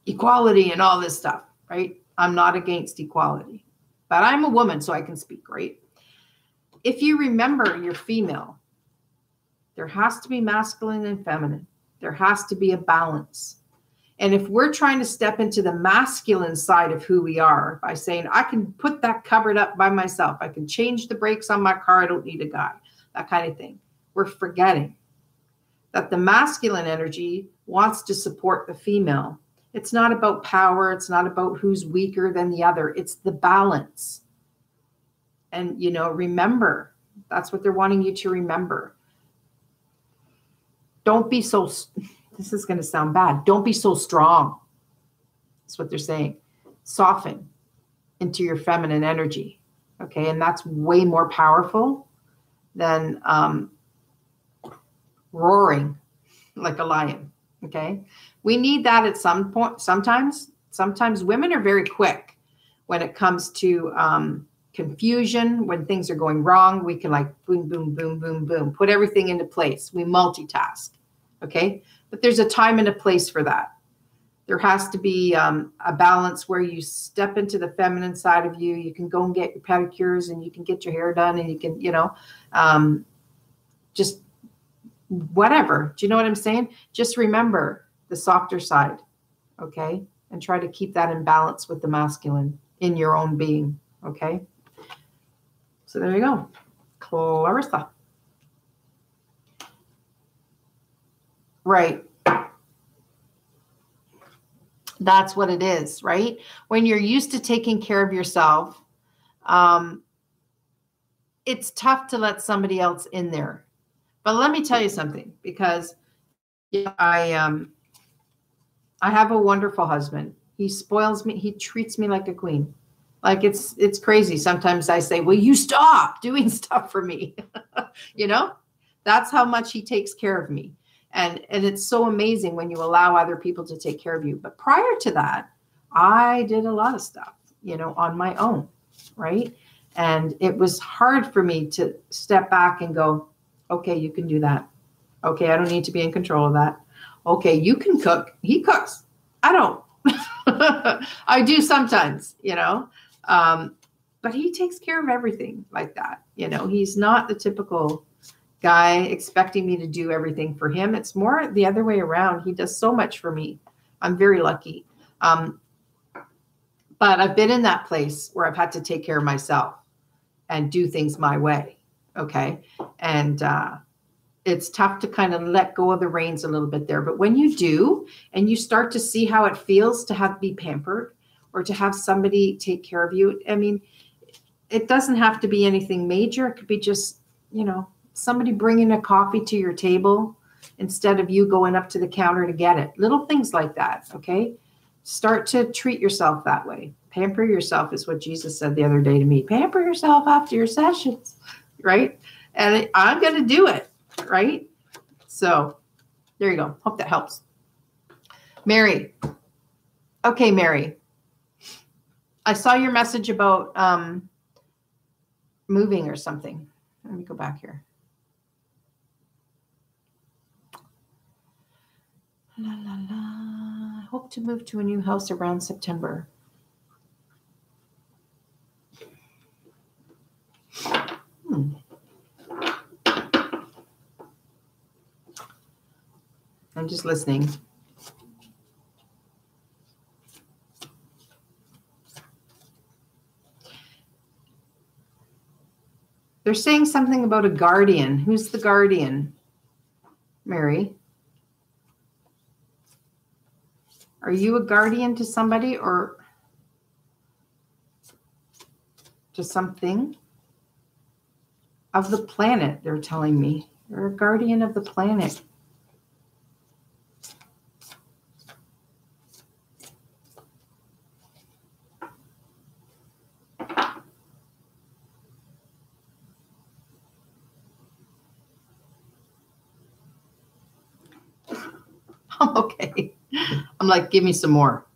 equality and all this stuff, right? I'm not against equality, but I'm a woman, so I can speak, right? If you remember you're female, there has to be masculine and feminine. There has to be a balance. And if we're trying to step into the masculine side of who we are by saying, I can put that cupboard up by myself, I can change the brakes on my car, I don't need a guy, that kind of thing, we're forgetting that the masculine energy wants to support the female. It's not about power. It's not about who's weaker than the other. It's the balance. And, you know, remember, that's what they're wanting you to remember. Don't be so, this is going to sound bad. Don't be so strong. That's what they're saying. Soften into your feminine energy. Okay. And that's way more powerful than roaring like a lion. Okay. We need that at some point. Sometimes women are very quick when it comes to confusion. When things are going wrong, we can like boom, boom, boom, boom, boom, put everything into place. We multitask. Okay. But there's a time and a place for that. There has to be a balance where you step into the feminine side of you. You can go and get your pedicures and you can get your hair done and you can, you know, just whatever. Do you know what I'm saying? Just remember the softer side. Okay. And try to keep that in balance with the masculine in your own being. Okay. So there you go. Clarissa. Right. That's what it is, right? When you're used to taking care of yourself, it's tough to let somebody else in there. But let me tell you something, because I have a wonderful husband. He spoils me. He treats me like a queen. Like it's crazy. Sometimes I say, will you stop doing stuff for me? You know, that's how much he takes care of me. And it's so amazing when you allow other people to take care of you. But prior to that, I did a lot of stuff, you know, on my own, right? And it was hard for me to step back and go, okay, you can do that. Okay, I don't need to be in control of that. Okay, you can cook. He cooks. I don't. I do sometimes, you know. But he takes care of everything like that. You know, he's not the typical guy expecting me to do everything for him. It's more the other way around. He does so much for me. I'm very lucky. But I've been in that place where I've had to take care of myself and do things my way. Okay. And it's tough to kind of let go of the reins a little bit there. But when you do, and you start to see how it feels to have be pampered or to have somebody take care of you, I mean, it doesn't have to be anything major. It could be just, you know, somebody bringing a coffee to your table instead of you going up to the counter to get it. Little things like that. Okay. Start to treat yourself that way. Pamper yourself is what Jesus said the other day to me. Pamper yourself after your sessions, right? And I'm going to do it, right? So there you go. Hope that helps. Mary. Okay, Mary. I saw your message about moving or something. Let me go back here. La, la, la. I hope to move to a new house around September. I'm just listening. They're saying something about a guardian. Who's the guardian? Mary? Are you a guardian to somebody or to something? Of the planet, they're telling me. You're a guardian of the planet. Okay. I'm like, give me some more.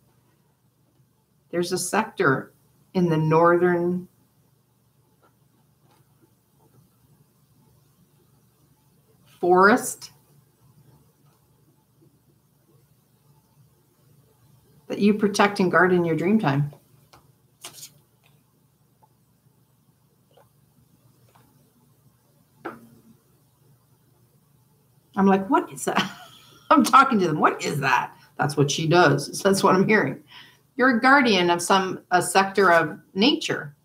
There's a sector in the northern forest that you protect and guard in your dream time. I'm like, what is that? I'm talking to them. What is that? That's what she does. That's what I'm hearing. You're a guardian of a sector of nature.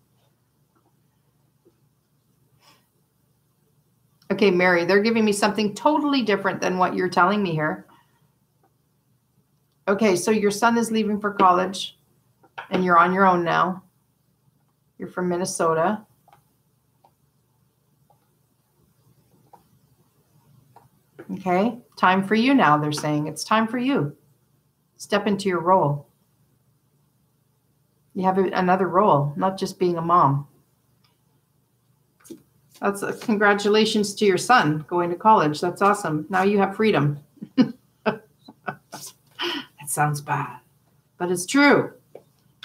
Okay, Mary, they're giving me something totally different than what you're telling me here. Okay, so your son is leaving for college and you're on your own now. You're from Minnesota. Okay, time for you now, they're saying. It's time for you. Step into your role. You have another role, not just being a mom. That's congratulations to your son going to college. That's awesome. Now you have freedom. That sounds bad, but it's true.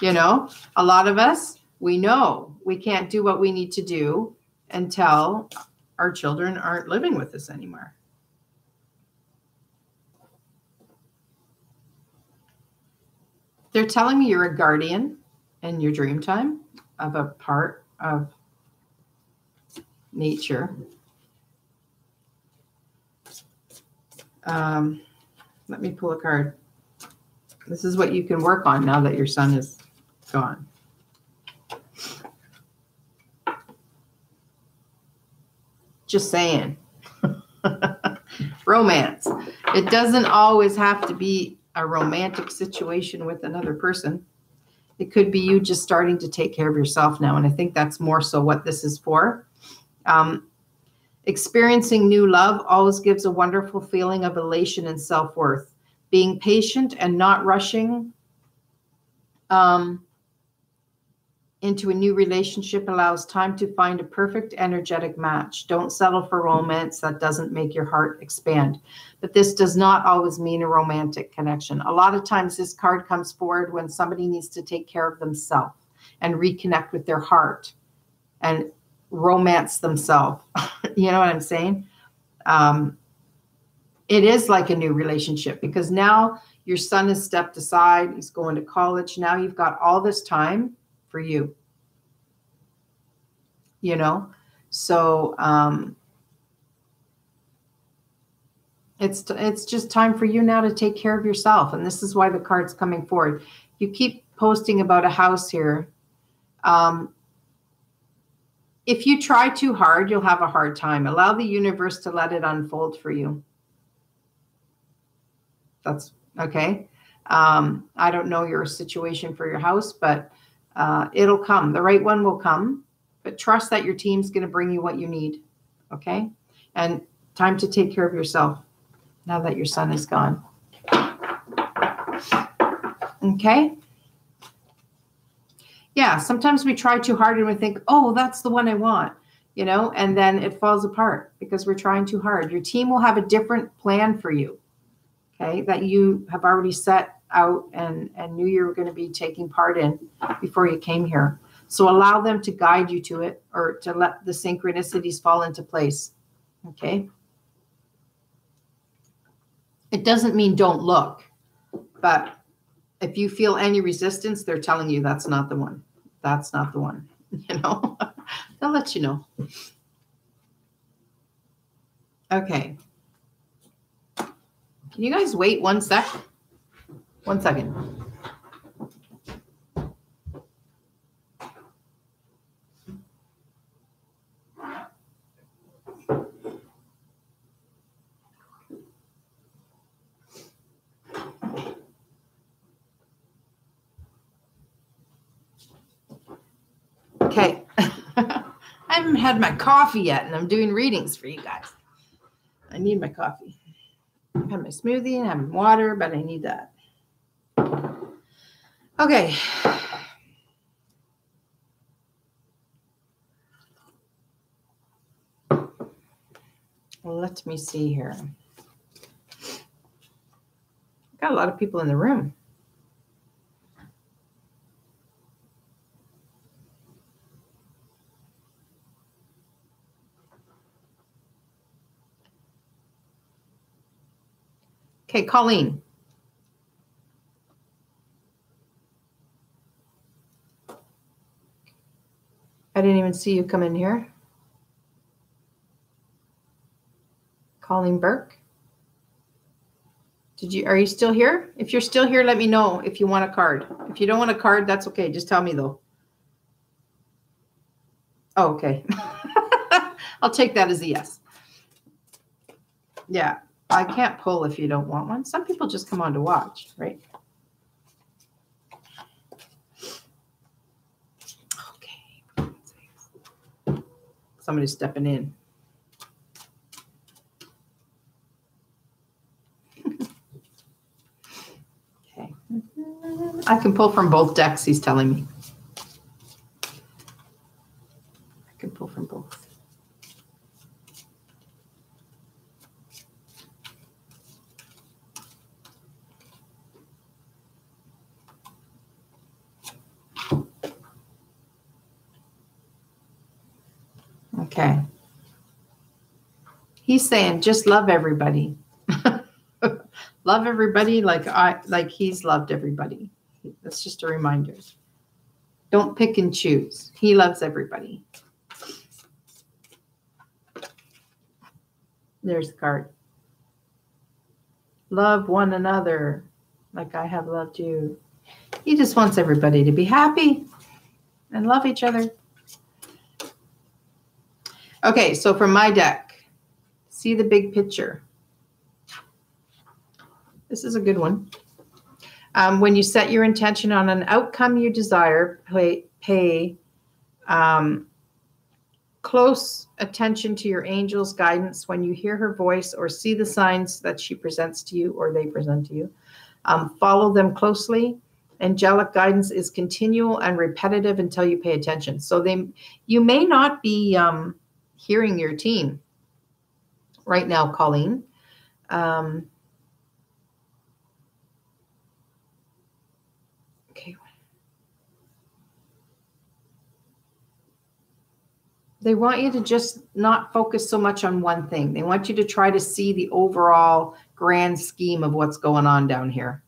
You know, a lot of us, we know we can't do what we need to do until our children aren't living with us anymore. They're telling me you're a guardian in your dream time of a part of nature. Let me pull a card. This is what you can work on now that your son is gone. Just saying. Romance. It doesn't always have to be a romantic situation with another person. It could be you just starting to take care of yourself now. And I think that's more so what this is for. Experiencing new love always gives a wonderful feeling of elation and self-worth. Being patient and not rushing into a new relationship allows time to find a perfect energetic match. Don't settle for romance that doesn't make your heart expand. But this does not always mean a romantic connection. A lot of times this card comes forward when somebody needs to take care of themselves and reconnect with their heart and romance themselves. You know what I'm saying? It is like a new relationship because now your son has stepped aside. He's going to college. Now you've got all this time for you, you know? So It's just time for you now to take care of yourself. And this is why the card's coming forward. You keep posting about a house here. If you try too hard, you'll have a hard time. Allow the universe to let it unfold for you. That's okay. I don't know your situation for your house, but it'll come. The right one will come. But trust that your team's going to bring you what you need. Okay? And time to take care of yourself now that your son is gone. Okay? Yeah, sometimes we try too hard and we think, oh, that's the one I want, you know, and then it falls apart because we're trying too hard. Your team will have a different plan for you, okay, that you have already set out and knew you were going to be taking part in before you came here. So allow them to guide you to it, or to let the synchronicities fall into place, okay? It doesn't mean don't look, but if you feel any resistance, they're telling you that's not the one. That's not the one, you know? They'll let you know. Okay. Can you guys wait 1 sec? 1 second. Okay. I haven't had my coffee yet, and I'm doing readings for you guys. I need my coffee. I have my smoothie and I have water, but I need that. Okay. Well, let me see here. Got a lot of people in the room. Okay, Colleen. I didn't even see you come in here. Colleen Burke. Are you still here? If you're still here, let me know if you want a card. If you don't want a card, that's okay. Just tell me though. Oh, okay. I'll take that as a yes. Yeah, I can't pull if you don't want one. Some people just come on to watch, right? Okay. Somebody's stepping in. Okay. I can pull from both decks, he's telling me. I can pull from both. Okay. He's saying just love everybody. Love everybody like he's loved everybody. That's just a reminder. Don't pick and choose. He loves everybody. There's the card. Love one another like I have loved you. He just wants everybody to be happy and love each other. Okay, so from my deck, see the big picture. This is a good one. When you set your intention on an outcome you desire, pay close attention to your angel's guidance when you hear her voice or see the signs that she presents to you or they present to you. Follow them closely. Angelic guidance is continual and repetitive until you pay attention. So you may not be hearing your team right now, Colleen. Okay. They want you to just not focus so much on one thing. They want you to try to see the overall grand scheme of what's going on down here.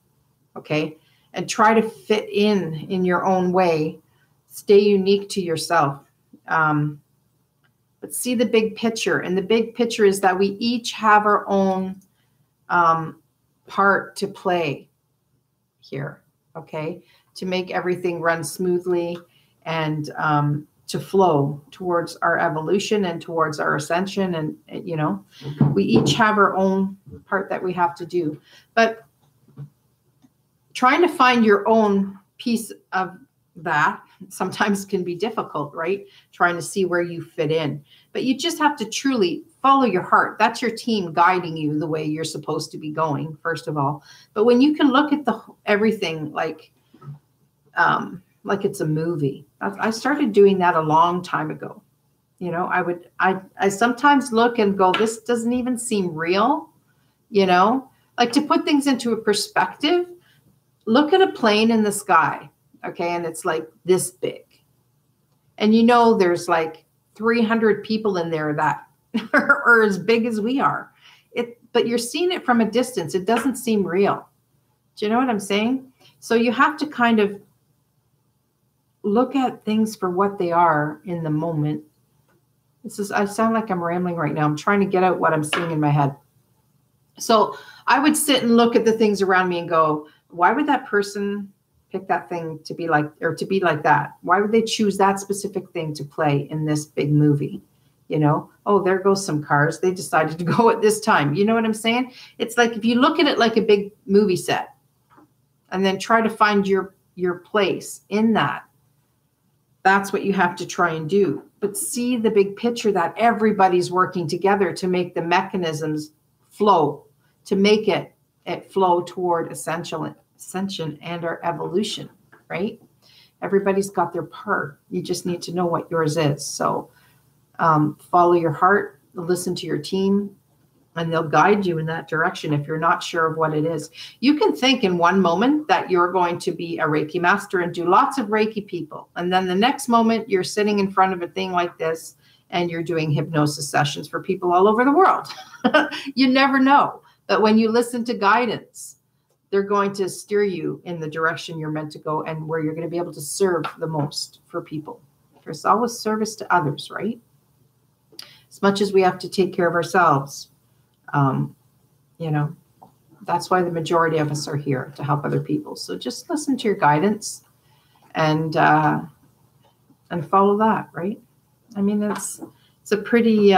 Okay. And try to fit in your own way. Stay unique to yourself. But see the big picture. And the big picture is that we each have our own part to play here, okay, to make everything run smoothly and to flow towards our evolution and towards our ascension. And, you know, we each have our own part that we have to do. But trying to find your own piece of that sometimes can be difficult, right? Trying to see where you fit in. But you just have to truly follow your heart. That's your team guiding you the way you're supposed to be going, first of all. But when you can look at everything like it's a movie. I started doing that a long time ago. You know, I sometimes look and go, this doesn't even seem real, you know, like to put things into a perspective. Look at a plane in the sky, okay, and it's like this big. And you know there's like 300 people in there that are as big as we are. But you're seeing it from a distance. It doesn't seem real. Do you know what I'm saying? So you have to kind of look at things for what they are in the moment. I sound like I'm rambling right now. I'm trying to get out what I'm seeing in my head. So I would sit and look at the things around me and go, why would that person pick that thing to be like, or to be like that? Why would they choose that specific thing to play in this big movie? You know, oh, there goes some cars. They decided to go at this time. You know what I'm saying? It's like, if you look at it like a big movie set and then try to find your place in that, that's what you have to try and do. But see the big picture that everybody's working together to make the mechanisms flow, to make it flow toward ascension and our evolution, right? Everybody's got their part. You just need to know what yours is. So follow your heart, listen to your team, and they'll guide you in that direction if you're not sure of what it is. You can think in one moment that you're going to be a Reiki master and do lots of Reiki people. And then the next moment you're sitting in front of a thing like this and you're doing hypnosis sessions for people all over the world. You never know. But when you listen to guidance, they're going to steer you in the direction you're meant to go and where you're going to be able to serve the most for people. There's always service to others, right? As much as we have to take care of ourselves. You know, that's why the majority of us are here, to help other people. So just listen to your guidance and follow that, right? I mean, it's a pretty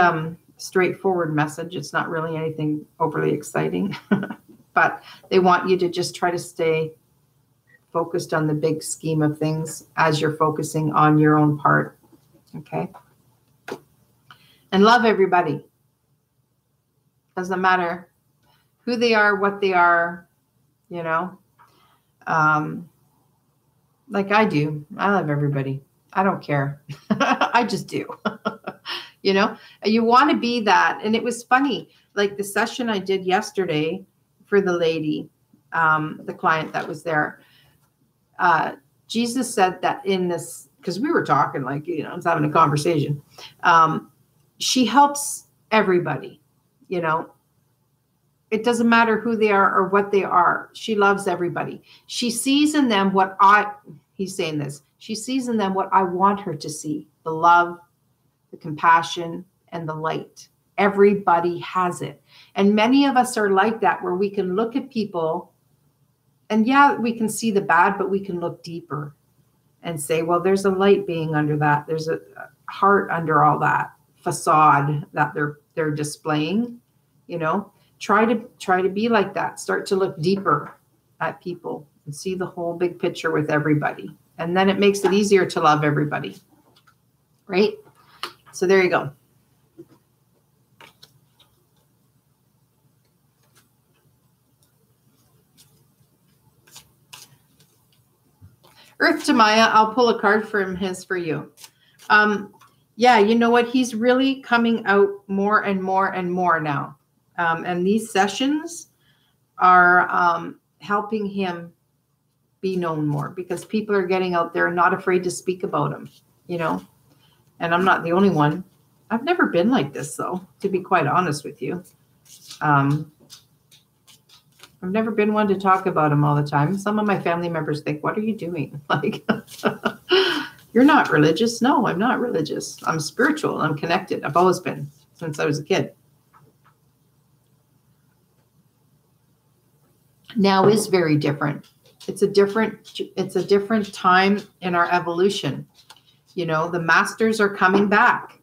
straightforward message. It's not really anything overly exciting, but they want you to just try to stay focused on the big scheme of things as you're focusing on your own part. Okay. And love everybody. Doesn't matter who they are, what they are, you know, like I do. I love everybody. I don't care. I just do. You know, you want to be that. And it was funny, like the session I did yesterday for the lady, the client that was there. Jesus said that in this, because we were talking like, you know, I was having a conversation. She helps everybody, you know. It doesn't matter who they are or what they are. She loves everybody. She sees in them he's saying this, she sees in them what I want her to see, the love, the compassion, and the light. Everybody has it. And many of us are like that, where we can look at people and yeah, we can see the bad, but we can look deeper and say, well, there's a light being under that. There's a heart under all that facade that they're displaying, you know. Try to be like that. Start to look deeper at people and see the whole big picture with everybody. And then it makes it easier to love everybody. Right? So there you go. Earth to Maya, I'll pull a card from his for you. Yeah, you know what? He's really coming out more and more and more now. And these sessions are helping him be known more, because people are getting out there and not afraid to speak about him, you know. And I'm not the only one. I've never been like this, though, to be quite honest with you. I've never been one to talk about him all the time. Some of my family members think, what are you doing? Like, you're not religious. No, I'm not religious. I'm spiritual. I'm connected. I've always been since I was a kid. now is very different. It's a different time in our evolution. You know, the masters are coming back,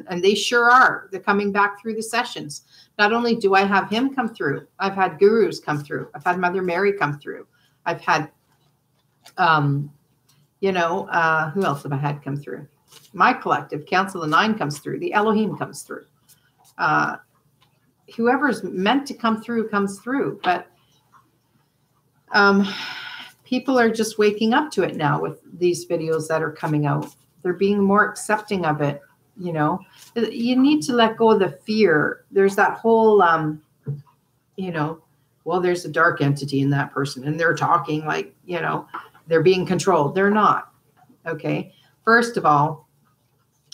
and they sure are. They're coming back through the sessions. Not only do I have him come through, I've had gurus come through. I've had Mother Mary come through. I've had, who else have I had come through? My collective, Council of Nine, comes through. The Elohim comes through. Whoever's meant to come through comes through. But people are just waking up to it now with these videos that are coming out. They're being more accepting of it. You know, you need to let go of the fear. There's that whole, well, there's a dark entity in that person, and they're talking like, they're being controlled. They're not. Okay. First of all,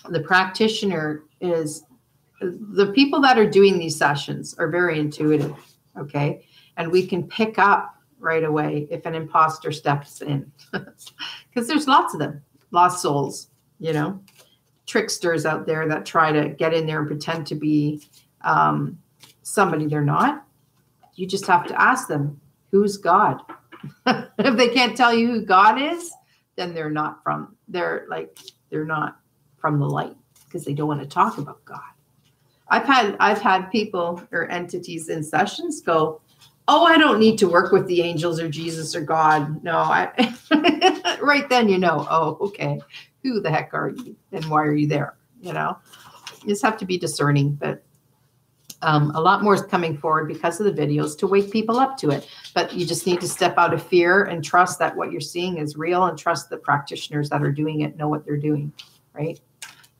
the practitioner is, the people that are doing these sessions are very intuitive. Okay. And we can pick up right away if an imposter steps in, because there's lots of them, lost souls, tricksters out there that try to get in there and pretend to be somebody they're not. You just have to ask them, who's God? If they can't tell you who God is, then they're not from the light, because they don't want to talk about God. I've had people or entities in sessions go, oh, I don't need to work with the angels or Jesus or God. No, right then, oh, okay. Who the heck are you and why are you there? You just have to be discerning, but a lot more is coming forward because of the videos to wake people up to it. But you just need to step out of fear and trust that what you're seeing is real, and trust the practitioners that are doing it know what they're doing, right?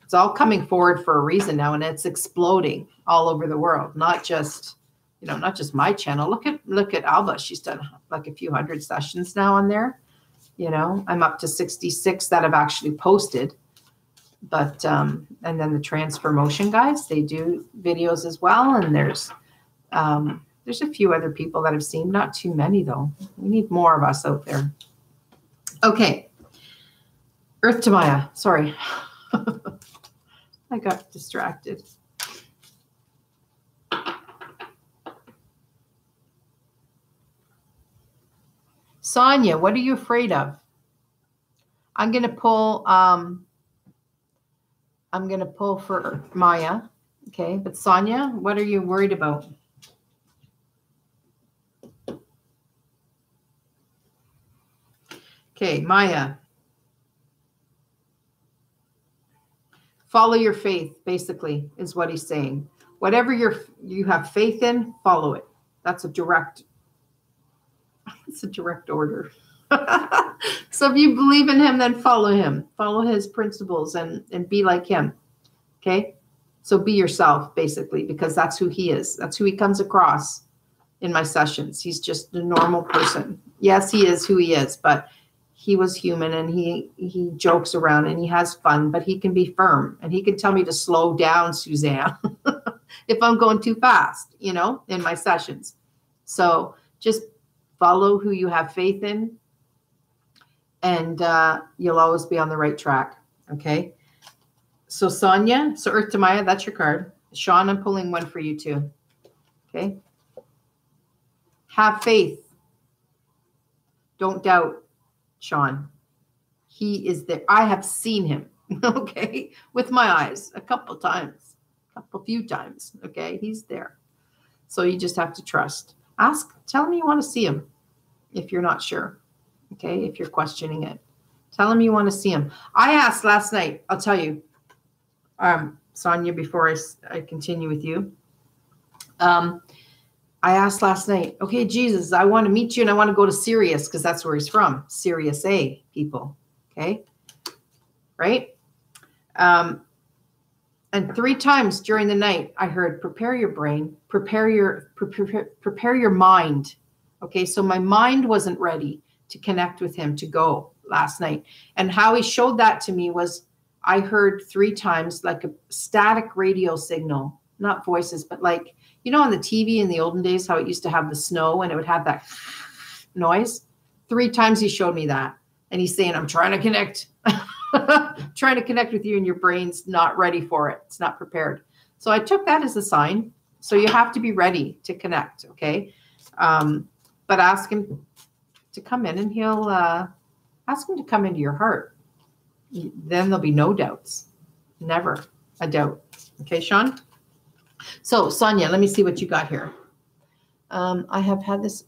It's all coming forward for a reason now, and it's exploding all over the world, not just my channel. Look at Alba. She's done like a few hundred sessions now on there. I'm up to 66 that have actually posted. But and then the Transformation guys, they do videos as well. And there's a few other people that have seen, not too many though. We need more of us out there. Okay. Earth to Maya. Sorry. I got distracted. Sonia, what are you afraid of? I'm going to pull for Maya. Okay. But Sonia, what are you worried about? Okay. Maya. Follow your faith, basically, is what he's saying. Whatever you have faith in, follow it. That's a direct order. So if you believe in him, then follow him. Follow his principles and be like him. Okay? So be yourself, basically, because that's who he is. That's who he comes across in my sessions. He's just a normal person. Yes, he is who he is, but he was human, and he jokes around and he has fun, but he can be firm, and he can tell me to slow down, Suzanne, if I'm going too fast, in my sessions. So just follow who you have faith in, and you'll always be on the right track. Okay. So Sonia, so Earth to Maya, that's your card. Sean, I'm pulling one for you too. Okay. Have faith. Don't doubt. Sean, he is there. I have seen him, okay, with my eyes a few times, okay? He's there. So you just have to trust. Tell him you want to see him if you're not sure, okay, if you're questioning it. Tell him you want to see him. I asked last night, I'll tell you, Sonia, before I continue with you, I asked last night, okay, Jesus, I want to meet you and I want to go to Sirius, because that's where he's from. Sirius A people. Okay. Right. And 3 times during the night, I heard, prepare your brain, prepare your mind. Okay. So my mind wasn't ready to connect with him to go last night. And how he showed that to me was I heard 3 times like a static radio signal, not voices, but like, on the TV in the olden days, how it used to have the snow and it would have that noise. 3 times he showed me that. And he's saying, I'm trying to connect, trying to connect with you, and your brain's not ready for it. It's not prepared. So I took that as a sign. So you have to be ready to connect. Okay. But But ask him to come in, and he'll ask him to come into your heart. Then there'll be no doubts. Never a doubt. Okay, Sean? So, Sonia, let me see what you got here. I have had this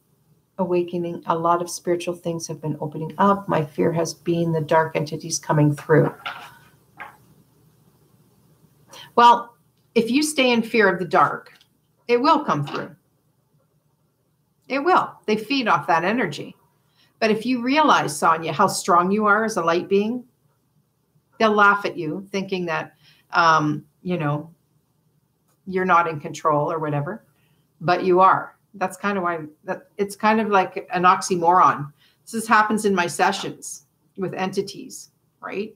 awakening. A lot of spiritual things have been opening up. My fear has been the dark entities coming through. Well, if you stay in fear of the dark, it will come through. It will. They feed off that energy. But if you realize, Sonia, how strong you are as a light being, they'll laugh at you thinking that, you're not in control or whatever, but you are. That's kind of why it's kind of like an oxymoron. This happens in my sessions with entities, right?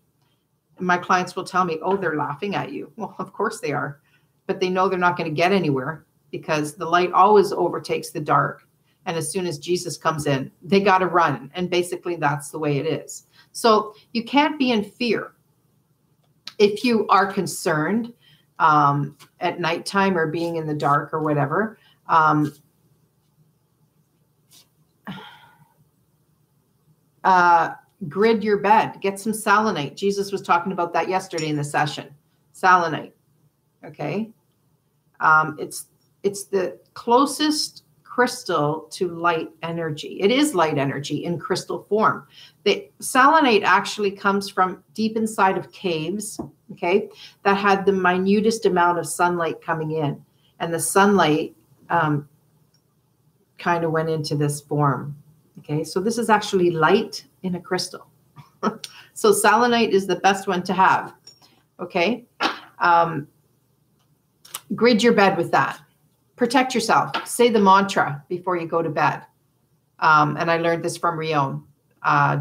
And my clients will tell me, oh, they're laughing at you. Well, of course they are, but they know they're not going to get anywhere because the light always overtakes the dark. And as soon as Jesus comes in, they got to run. And basically that's the way it is. So you can't be in fear. If you are concerned at nighttime or being in the dark or whatever, grid your bed, get some selenite. Jesus was talking about that yesterday in the session. Selenite. Okay. It's the closest crystal to light energy. It is light energy in crystal form. The selenite actually comes from deep inside of caves, okay, that had the minutest amount of sunlight coming in. And the sunlight kind of went into this form. Okay, so this is actually light in a crystal. So selenite is the best one to have. Okay, grid your bed with that. Protect yourself. Say the mantra before you go to bed. And I learned this from Rion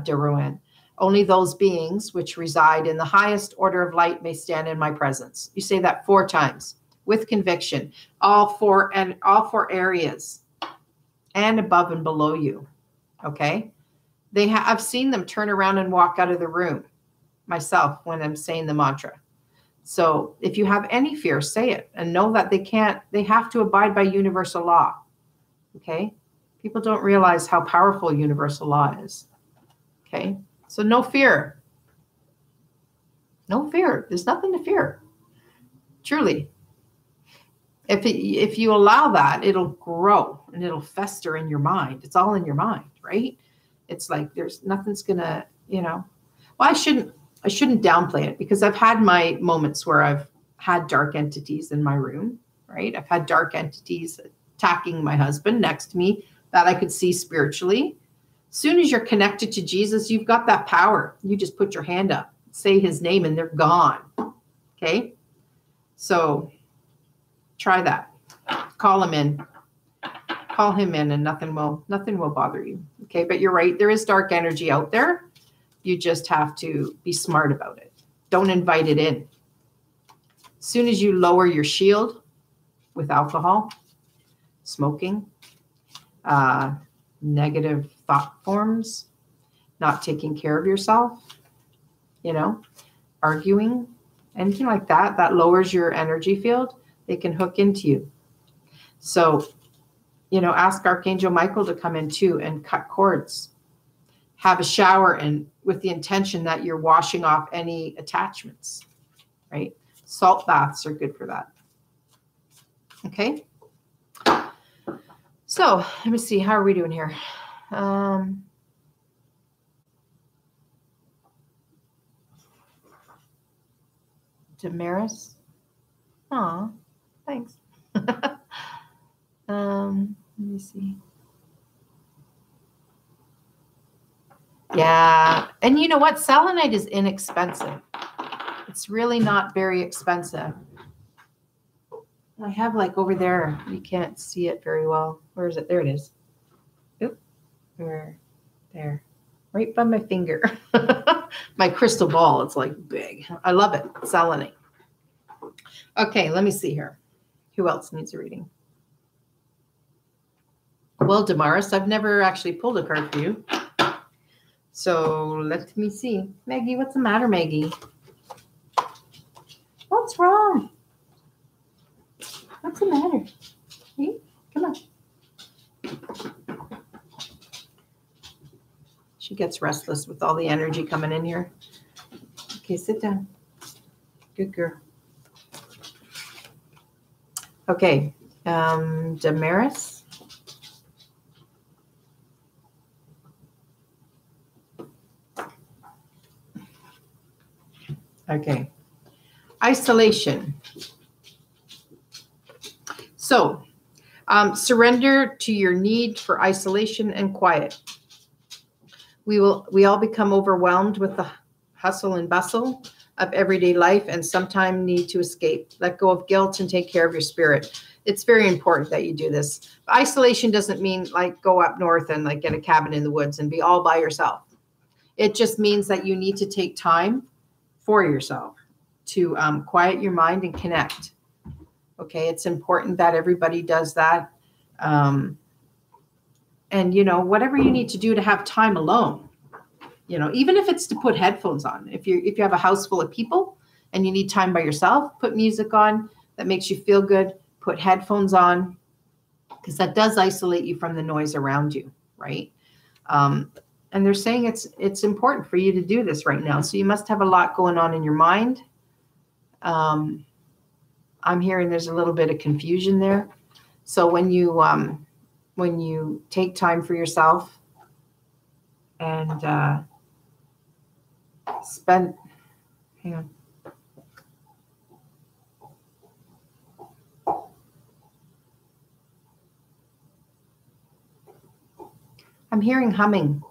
de Rouen. Only those beings which reside in the highest order of light may stand in my presence. You say that 4 times with conviction. All four areas and above and below you. Okay. I've seen them turn around and walk out of the room myself when I'm saying the mantra. So if you have any fear, say it and know that they have to abide by universal law. Okay. People don't realize how powerful universal law is. Okay. So no fear. No fear. There's nothing to fear. Truly. If you allow that, it'll grow and it'll fester in your mind. It's all in your mind, right? It's like there's nothing's gonna, well, I shouldn't downplay it because I've had my moments where I've had dark entities in my room, right? I've had dark entities attacking my husband next to me that I could see spiritually. As soon as you're connected to Jesus, you've got that power. You just put your hand up, say his name, and they're gone. Okay? So try that. Call him in. Call him in and nothing will bother you. Okay, but you're right. There is dark energy out there. You just have to be smart about it. Don't invite it in. As soon as you lower your shield with alcohol, smoking, negative thought forms, not taking care of yourself, arguing, anything like that, that lowers your energy field, they can hook into you. So, ask Archangel Michael to come in too and cut cords. Have a shower and with the intention that you're washing off any attachments, right? Salt baths are good for that. Okay. So let me see. How are we doing here? Damaris. Aw, thanks. Let me see. Yeah. And you know what? Selenite is inexpensive. It's really not very expensive. I have over there. You can't see it very well. Where is it? There it is. Oop. Where? There. Right by my finger. My crystal ball. It's big. I love it. Selenite. Okay. Let me see here. Who else needs a reading? Well, Damaris, I've never actually pulled a card for you. So let me see. Maggie, what's the matter, Maggie? What's wrong? What's the matter? Hey, come on. She gets restless with all the energy coming in here. Okay, sit down. Good girl. Okay, Damaris. Okay, isolation. So, surrender to your need for isolation and quiet. We all become overwhelmed with the hustle and bustle of everyday life and sometimes need to escape. Let go of guilt and take care of your spirit. It's very important that you do this. Isolation doesn't mean like go up north and like get a cabin in the woods and be all by yourself. It just means that you need to take time for yourself to quiet your mind and connect. Okay, it's important that everybody does that. And, you know, whatever you need to do to have time alone, you know, even if it's to put headphones on, if you have a house full of people and you need time by yourself, put music on that makes you feel good, put headphones on, because that does isolate you from the noise around you, right? And they're saying it's important for you to do this right now. So you must have a lot going on in your mind. I'm hearing there's a little bit of confusion there. So when you take time for yourself and hang on. I'm hearing humming.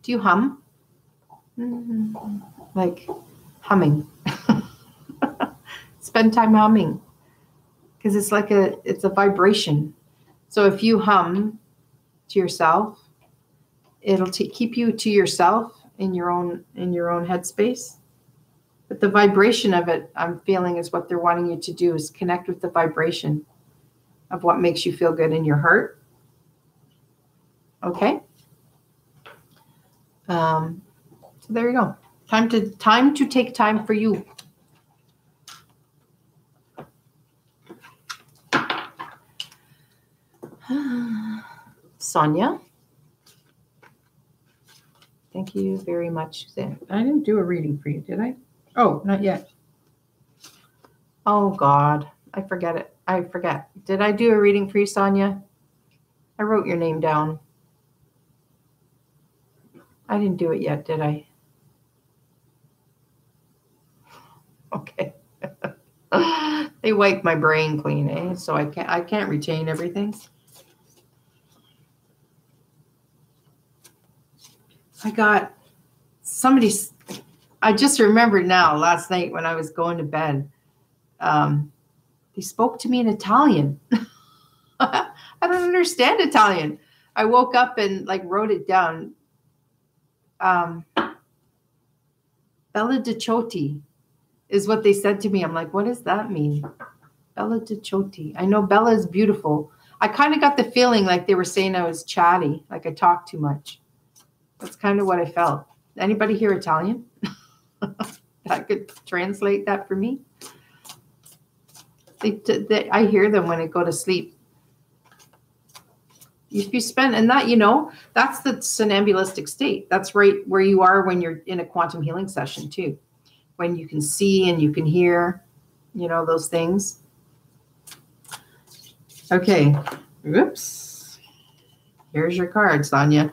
Do you hum? Like humming. Spend time humming because it's like it's a vibration. So if you hum to yourself, it'll keep you to yourself in your own headspace. But the vibration of it, I'm feeling, is what they're wanting you to do, is connect with the vibration of what makes you feel good in your heart. Okay. So there you go. Time to take time for you. Sonia. Thank you very much, Suzanne. I didn't do a reading for you, did I? Oh, not yet. Oh, God. I forget it. I forget. Did I do a reading for you, Sonia? I wrote your name down. I didn't do it yet, did I? Okay. They wiped my brain clean, eh? So I can't retain everything. I got somebody's, I just remembered now last night when I was going to bed, they spoke to me in Italian. I don't understand Italian. I woke up and like wrote it down. Bella Diciotti is what they said to me. I'm like, what does that mean? Bella Diciotti. I know Bella is beautiful. I kind of got the feeling like they were saying I was chatty, like I talked too much. That's kind of what I felt. Anybody here Italian? That could translate that for me. I hear them when I go to sleep. If you spend, and that, you know, that's the somnambulistic state. That's right where you are when you're in a quantum healing session too. When you can see and you can hear, you know, those things. Okay. Oops. Here's your card, Sonia.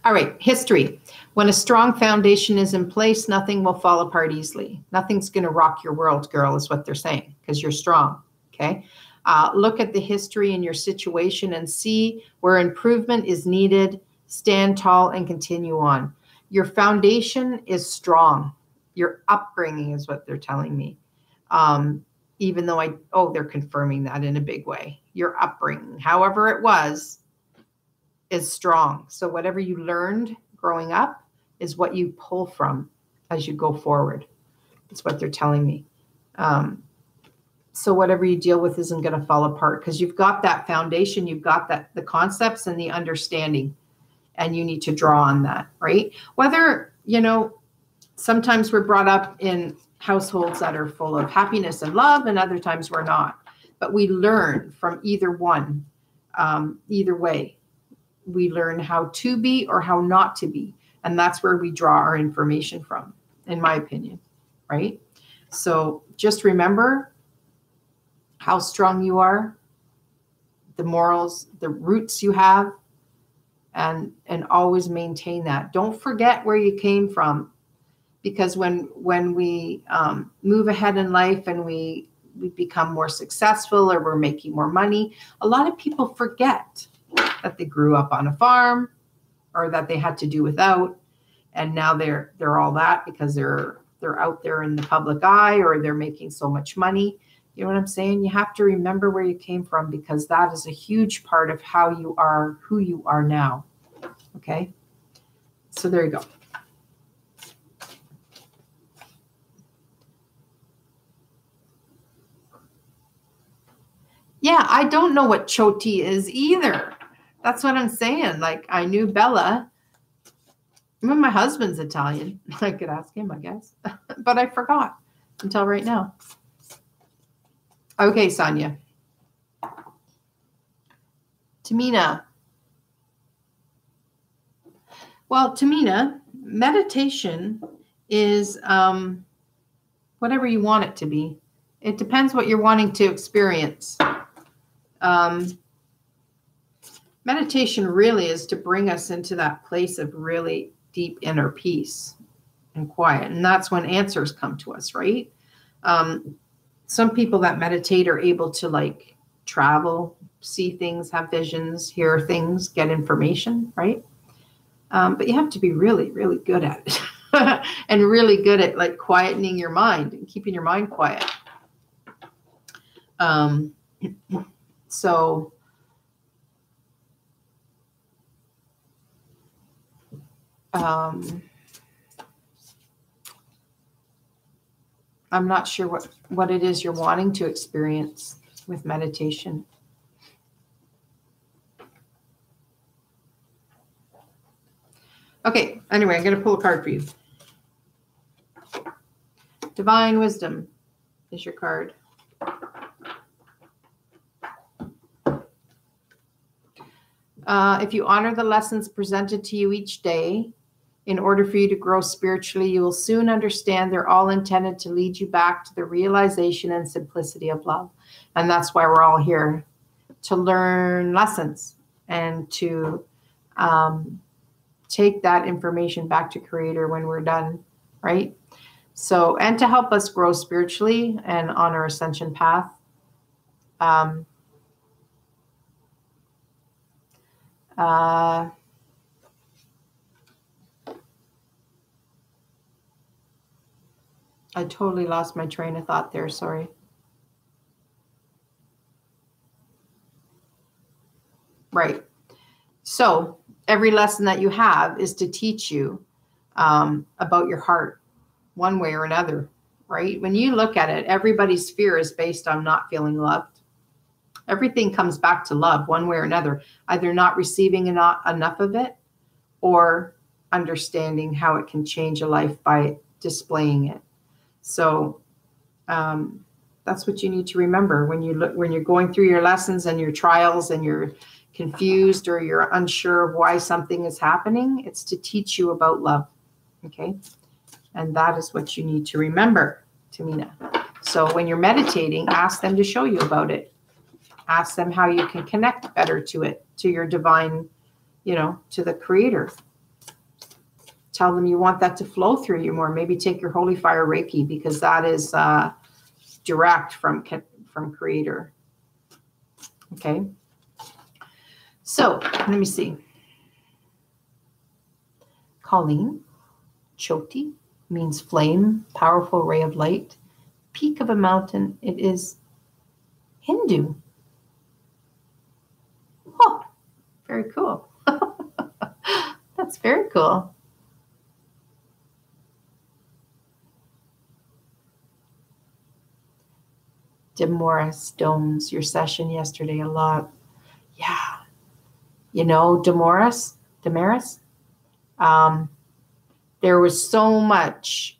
All right, history. When a strong foundation is in place, nothing will fall apart easily. Nothing's going to rock your world, girl, is what they're saying, because you're strong, okay? Look at the history in your situation and see where improvement is needed. Stand tall and continue on. Your foundation is strong. Your upbringing is what they're telling me. Even though they're confirming that in a big way. Your upbringing, however it was, is strong. So whatever you learned growing up is what you pull from as you go forward. That's what they're telling me. So whatever you deal with isn't going to fall apart because you've got that foundation, you've got the concepts and the understanding, and you need to draw on that, right? Whether, you know, sometimes we're brought up in households that are full of happiness and love, and other times we're not. but we learn from either one. Either way, we learn how to be or how not to be. And that's where we draw our information from, in my opinion, right? So just remember how strong you are, the morals, the roots you have, and always maintain that. Don't forget where you came from, because when we move ahead in life and we become more successful, or we're making more money, a lot of people forget that they grew up on a farm, or that they had to do without, and now they're all that because they're out there in the public eye, or they're making so much money. You know what I'm saying? You have to remember where you came from, because that is a huge part of how you are, who you are now. Okay? So there you go. Yeah, I don't know what choti is either. That's what I'm saying. Like, I knew Bella. Even my husband's Italian. I could ask him, I guess. But I forgot until right now. Okay, Sonia. Tamina. Well, Tamina, meditation is whatever you want it to be. It depends what you're wanting to experience. Meditation really is to bring us into that place of really deep inner peace and quiet. And that's when answers come to us, right? Some people that meditate are able to like travel, see things, have visions, hear things, get information, right? But you have to be really, really good at it and really good at like quietening your mind and keeping your mind quiet. So I'm not sure what it is you're wanting to experience with meditation. Okay, anyway, I'm going to pull a card for you. Divine Wisdom is your card. If you honor the lessons presented to you each day, in order for you to grow spiritually, you will soon understand they're all intended to lead you back to the realization and simplicity of love. And that's why we're all here, to learn lessons and to take that information back to Creator when we're done, right? So, and to help us grow spiritually and on our ascension path. I totally lost my train of thought there. Sorry. Right. So every lesson that you have is to teach you about your heart one way or another, right? When you look at it, everybody's fear is based on not feeling loved. Everything comes back to love one way or another, either not receiving enough of it or understanding how it can change a life by displaying it. So that's what you need to remember when you're going through your lessons and your trials and you're confused or you're unsure of why something is happening. It's to teach you about love. Okay. And that is what you need to remember, Tamina. So when you're meditating, ask them to show you about it. Ask them how you can connect better to it, to your divine, to the Creator. Tell them you want that to flow through you more. Maybe take your Holy Fire Reiki, because that is direct from Creator. Okay. So let me see. Colleen, Choti means flame, powerful ray of light, peak of a mountain. It is Hindu. Oh, very cool. That's very cool. Demora Stones, your session yesterday a lot. Yeah. Damaris, there was so much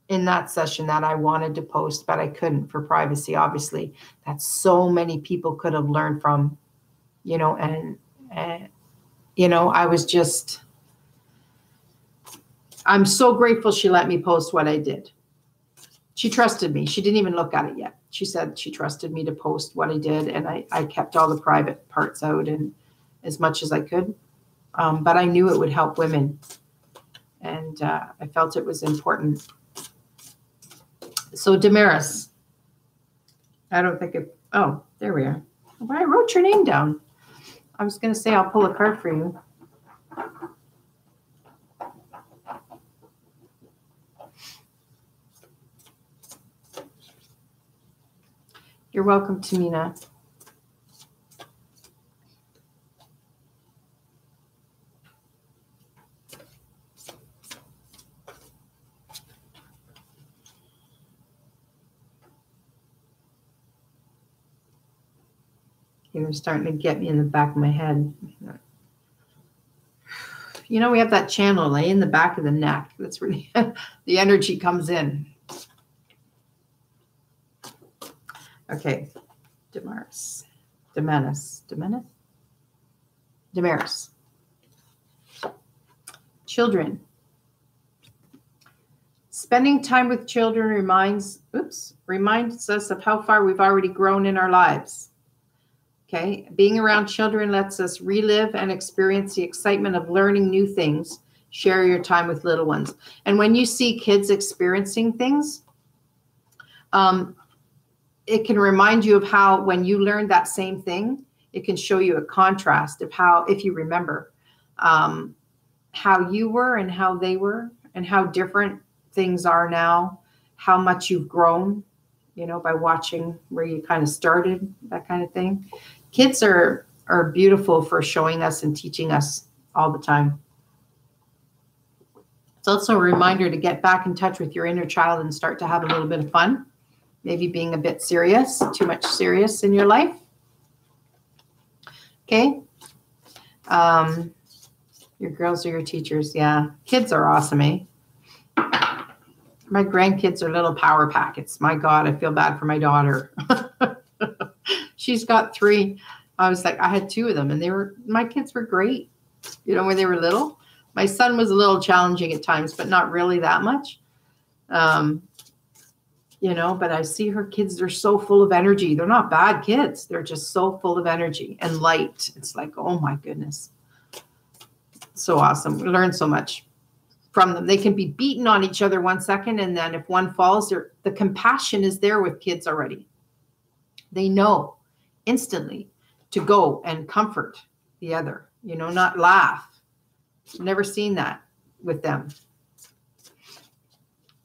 in that session that I wanted to post, but I couldn't for privacy, obviously, that so many people could have learned from, and I was just, I'm so grateful she let me post what I did. She trusted me. She didn't even look at it yet. She said she trusted me to post what I did, and I kept all the private parts out and as much as I could. But I knew it would help women, and I felt it was important. So Damaris, I don't think it, oh, there we are. Well, I wrote your name down. I was going to say I'll pull a card for you. You're welcome, Tamina. You're starting to get me in the back of my head. We have that channel in the back of the neck. That's really, the energy comes in. Okay. Damaris. Children. Spending time with children reminds us of how far we've already grown in our lives. Okay, being around children lets us relive and experience the excitement of learning new things. Share your time with little ones. And when you see kids experiencing things, it can remind you of how when you learned that same thing, it can show you a contrast of how, if you remember, how you were and how they were and how different things are now, how much you've grown, by watching where you kind of started, that kind of thing. Kids are beautiful for showing us and teaching us all the time. It's also a reminder to get back in touch with your inner child and start to have a little bit of fun. Maybe being a bit serious, too much serious in your life. Okay. Your girls are your teachers. Yeah. Kids are awesome, eh? My grandkids are little power packets. My God, I feel bad for my daughter. She's got 3. I was like, I had 2 of them, and my kids were great. When they were little. My son was a little challenging at times, but not really that much. But I see her kids, they're so full of energy. They're not bad kids. They're just so full of energy and light. It's like, oh my goodness. So awesome. We learn so much from them. They can be beaten on each other 1 second, and then if one falls, the compassion is there with kids already. They know instantly to go and comfort the other, not laugh. Never seen that with them.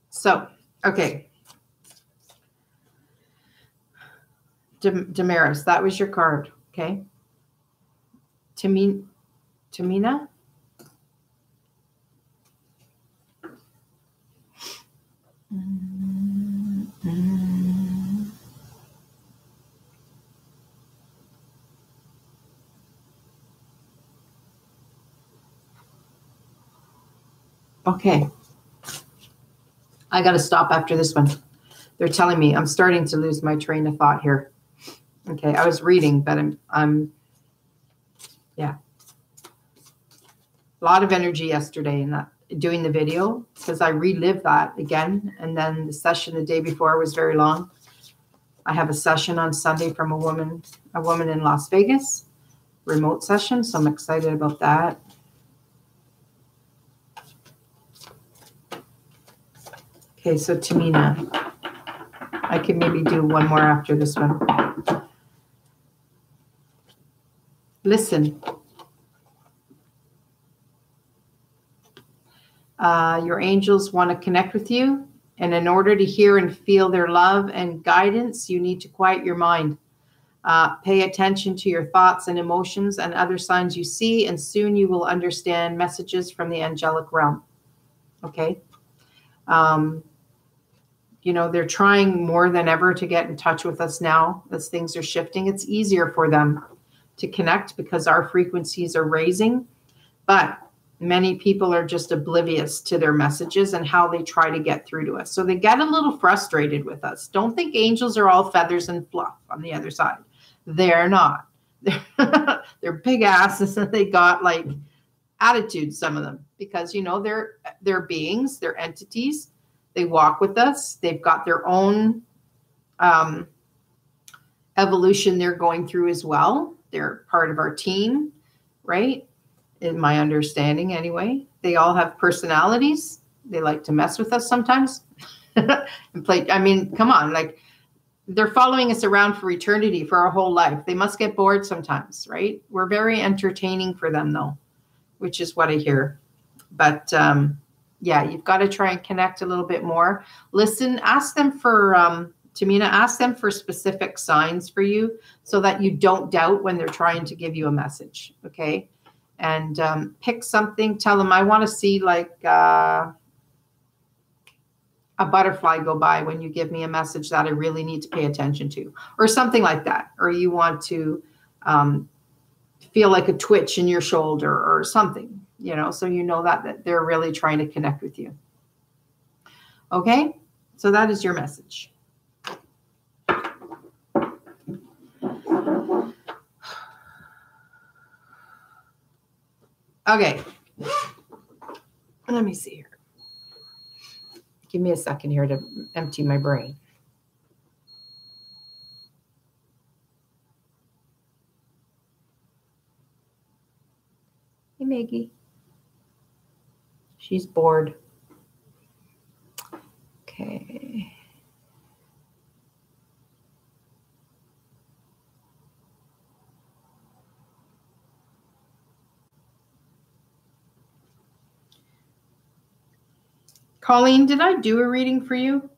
So, okay. Damaris, that was your card, okay? Tamina? Okay. I got to stop after this one. They're telling me I'm starting to lose my train of thought here. Okay. I was reading, but yeah. A lot of energy yesterday in that, doing the video, because I relived that again. And then the session the day before was very long. I have a session on Sunday from a woman in Las Vegas, remote session. So I'm excited about that. Okay, so Tamina, I can maybe do one more after this one. Listen. Your angels want to connect with you, and in order to hear and feel their love and guidance, you need to quiet your mind. Pay attention to your thoughts and emotions and other signs you see, and soon you will understand messages from the angelic realm. Okay? They're trying more than ever to get in touch with us now as things are shifting. It's easier for them to connect because our frequencies are raising. But Many people are just oblivious to their messages and how they try to get through to us. So they get a little frustrated with us. Don't think angels are all feathers and fluff on the other side. They're not. They're big asses, and they got like attitudes, some of them, because, you know, they're beings, they're entities. They walk with us. They've got their own evolution they're going through as well. They're part of our team, right? In my understanding, anyway. They all have personalities. They like to mess with us sometimes and play. I mean, come on, like, they're following us around for eternity, for our whole life. They must get bored sometimes, right? We're very entertaining for them, though, which is what I hear. But yeah, you've got to try and connect a little bit more. Listen, ask them for, Tamina, ask them for specific signs for you so that you don't doubt when they're trying to give you a message, okay? And pick something, tell them, I want to see like a butterfly go by when you give me a message that I really need to pay attention to, or something like that. Or you want to feel like a twitch in your shoulder or something, you know, so you know that they're really trying to connect with you. Okay, so that is your message. Okay, let me see here. Give me a second here to empty my brain. Hey, Maggie. She's bored. Okay. Colleen, did I do a reading for you?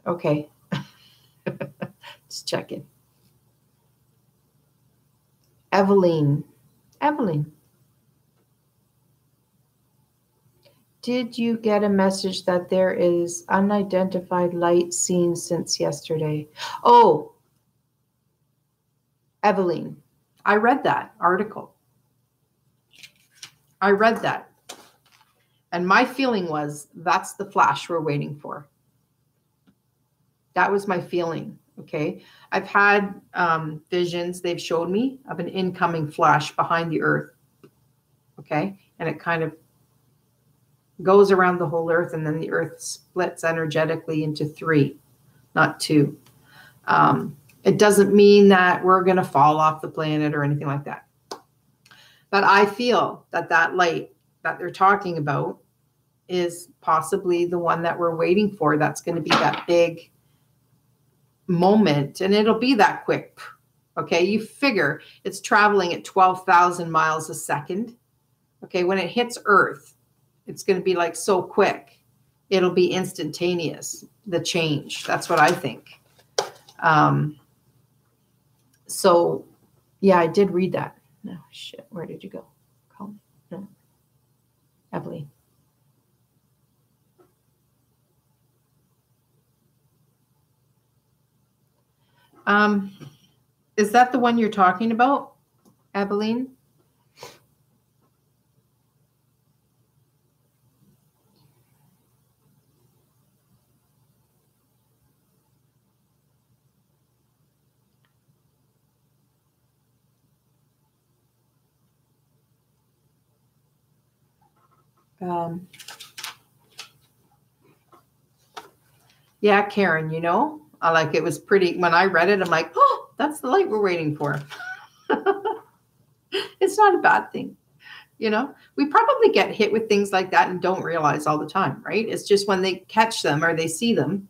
Okay. Just checking. Evelyn. Did you get a message that there is unidentified light seen since yesterday? Oh, Evelyn, I read that article. I read that. And my feeling was that's the flash we're waiting for. That was my feeling, okay? I've had visions they've showed me of an incoming flash behind the earth, okay? And it kind of goes around the whole earth, and then the earth splits energetically into 3, not 2. It doesn't mean that we're going to fall off the planet or anything like that. But I feel that that light that they're talking about is possibly the one that we're waiting for. That's going to be that big moment, and it'll be that quick. Okay, you figure it's traveling at 12,000 miles a second. Okay, when it hits Earth, it's going to be like so quick. It'll be instantaneous, the change. That's what I think. So, yeah, I did read that. No, shit. Where did you go? Call me. No. Evelyn. Is that the one you're talking about, Evelyn? Yeah, Karen, you know, like it was pretty, when I read it, I'm like, oh, that's the light we're waiting for. It's not a bad thing. You know, we probably get hit with things like that and don't realize all the time, right? It's just when they catch them or they see them,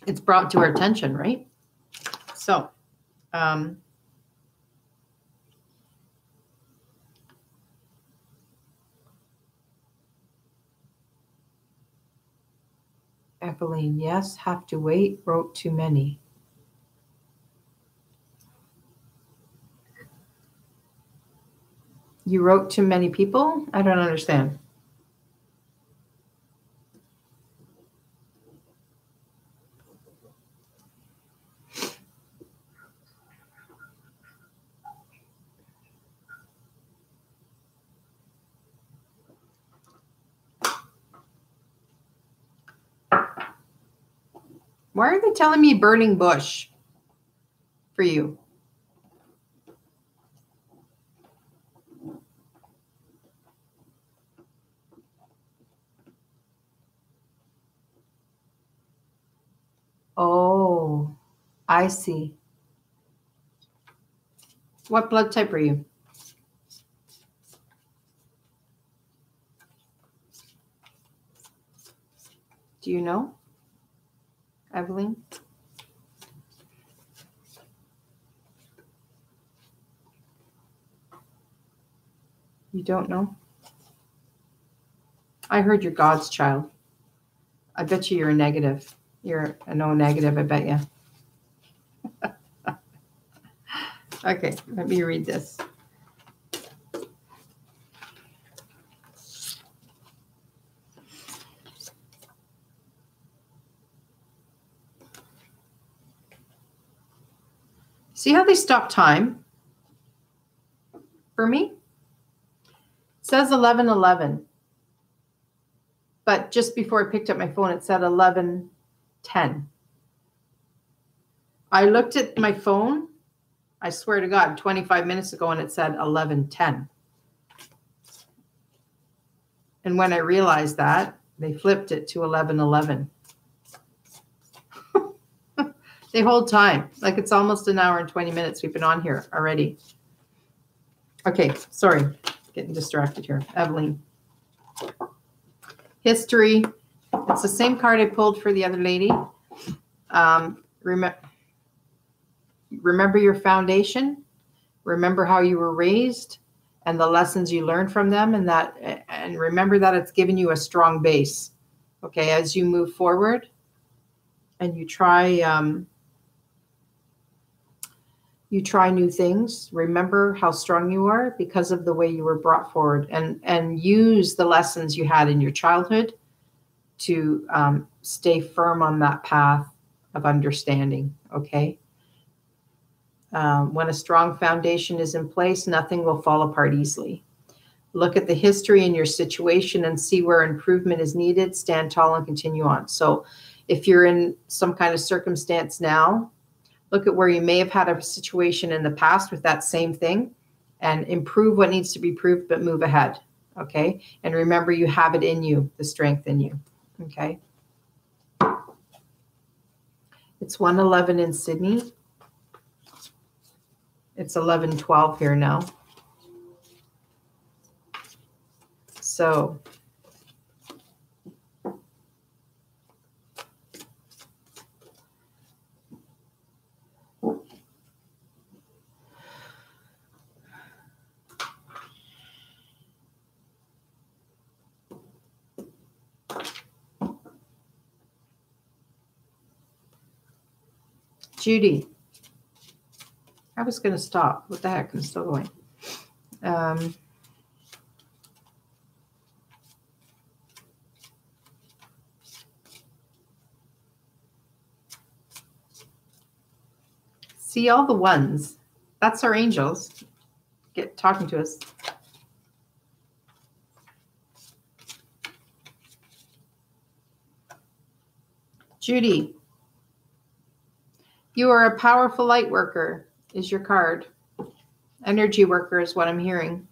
it's brought to our attention, right? So, Evelyn, yes, have to wait, wrote too many. You wrote to many people? I don't understand. Why are they telling me burning bush for you? Oh, I see. What blood type are you? Do you know, Evelyn? You don't know? I heard you're God's child. I bet you're a negative. You're a no negative, I bet you. Okay, let me read this. See how they stop time for me? It says 11:11. But just before I picked up my phone, it said 11:10. I looked at my phone, I swear to God, 25 minutes ago, and it said 11:10. And when I realized that, they flipped it to 11:11. They hold time. Like it's almost an hour and 20 minutes we've been on here already. Okay, sorry, getting distracted here. Evelyn. History. It's the same card I pulled for the other lady. Remember your foundation. Remember how you were raised and the lessons you learned from them, and remember that it's given you a strong base. Okay, as you move forward and you try new things, remember how strong you are because of the way you were brought forward, and use the lessons you had in your childhood to stay firm on that path of understanding, okay? When a strong foundation is in place, nothing will fall apart easily. Look at the history in your situation and see where improvement is needed. Stand tall and continue on. So if you're in some kind of circumstance now, look at where you may have had a situation in the past with that same thing and improve what needs to be improved, but move ahead, okay? And remember, you have it in you, the strength in you, okay? It's 1:11 in Sydney. It's 11:12 here now. So Judy, I was going to stop. What the heck? I'm still going. See all the ones. That's our angels talking to us. Judy, you are a powerful light worker, is your card. Energy worker is what I'm hearing.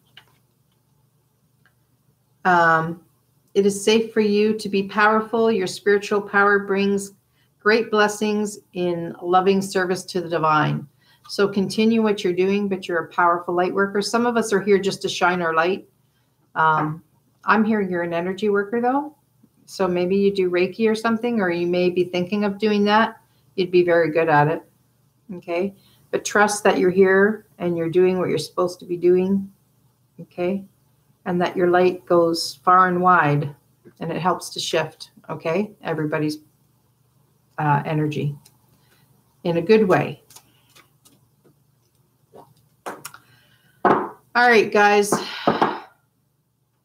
It is safe for you to be powerful. Your spiritual power brings great blessings in loving service to the divine. So continue what you're doing, but you're a powerful light worker. Some of us are here just to shine our light. I'm hearing you're an energy worker, though. So maybe you do Reiki or something, or you may be thinking of doing that. You'd be very good at it. Okay. But trust that you're here and you're doing what you're supposed to be doing. Okay. And that your light goes far and wide and it helps to shift. Okay. Everybody's energy in a good way. All right, guys.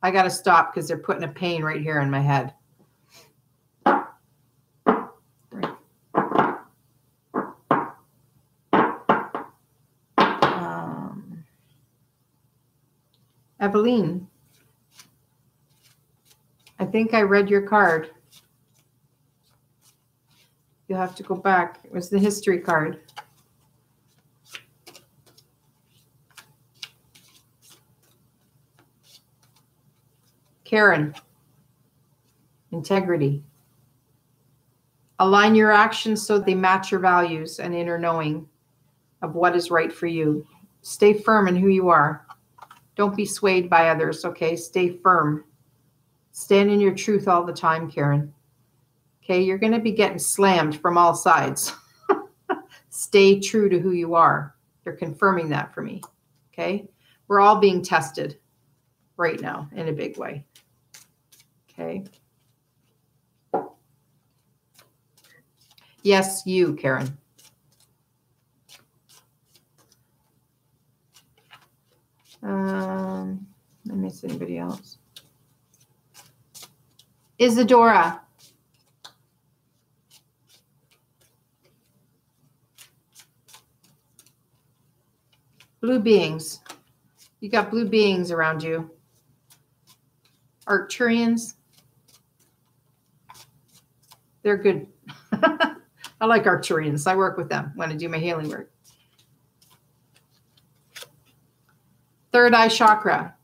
I got to stop because they're putting a pain right here in my head. Eveline, I think I read your card. You'll have to go back. It was the history card. Karen, integrity. Align your actions so they match your values and inner knowing of what is right for you. Stay firm in who you are. Don't be swayed by others, okay? Stay firm. Stand in your truth all the time, Karen. Okay, you're going to be getting slammed from all sides. Stay true to who you are. They're confirming that for me, okay? We're all being tested right now in a big way, okay? Yes, you, Karen. I miss anybody else? Isadora. Blue beings. You got blue beings around you. Arcturians. They're good. I like Arcturians. I work with them when I do my healing work. Third eye chakra.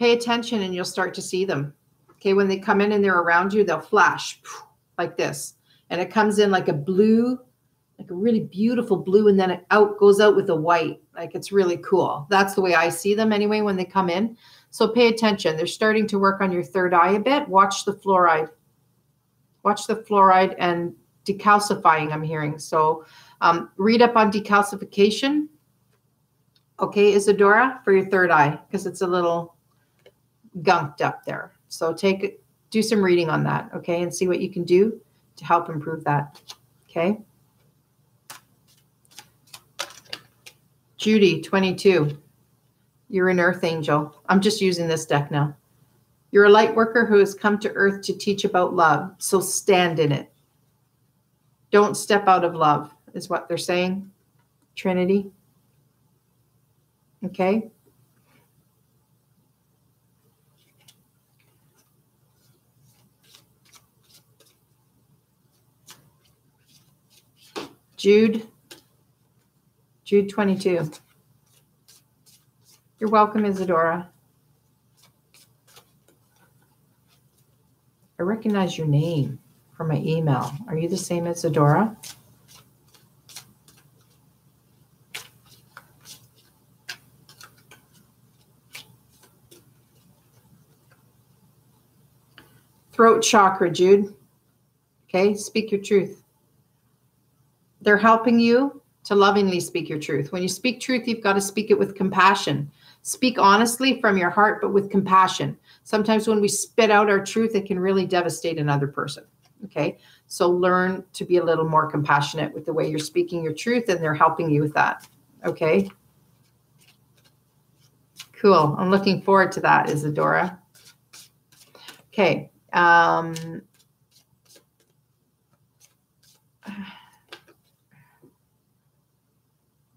Pay attention and you'll start to see them. Okay, when they come in and they're around you, they'll flash like this. And it comes in like a blue, like a really beautiful blue, and then it goes out with a white. Like it's really cool. That's the way I see them anyway when they come in. So pay attention. They're starting to work on your third eye a bit. Watch the fluoride. Watch the fluoride and decalcifying, I'm hearing. So read up on decalcification. Okay, Isadora, for your third eye, because it's a little gunked up there. So do some reading on that, okay, and see what you can do to help improve that, okay? Judy, 22. You're an earth angel. I'm just using this deck now. You're a light worker who has come to earth to teach about love, so stand in it. Don't step out of love, is what they're saying, Trinity. Okay? Jude 22. You're welcome, Isadora. I recognize your name from my email. Are you the same as Isadora? Throat chakra, Jude. Okay, speak your truth. They're helping you to lovingly speak your truth. When you speak truth, you've got to speak it with compassion. Speak honestly from your heart, but with compassion. Sometimes when we spit out our truth, it can really devastate another person. Okay, so learn to be a little more compassionate with the way you're speaking your truth, and they're helping you with that. Okay, cool. I'm looking forward to that, Isadora. Okay.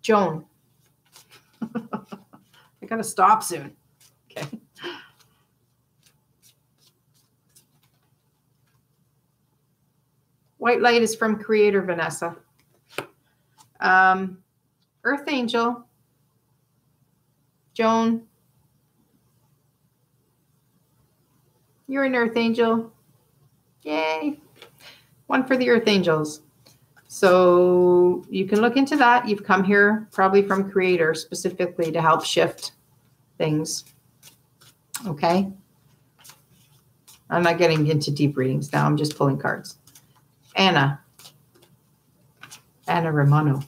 Joan. I gotta stop soon. Okay. White light is from Creator Vanessa. Earth Angel. Joan. You're an Earth Angel. Yay. One for the Earth Angels. So you can look into that. You've come here probably from Creator specifically to help shift things. Okay. I'm not getting into deep readings now. I'm just pulling cards. Anna Romano.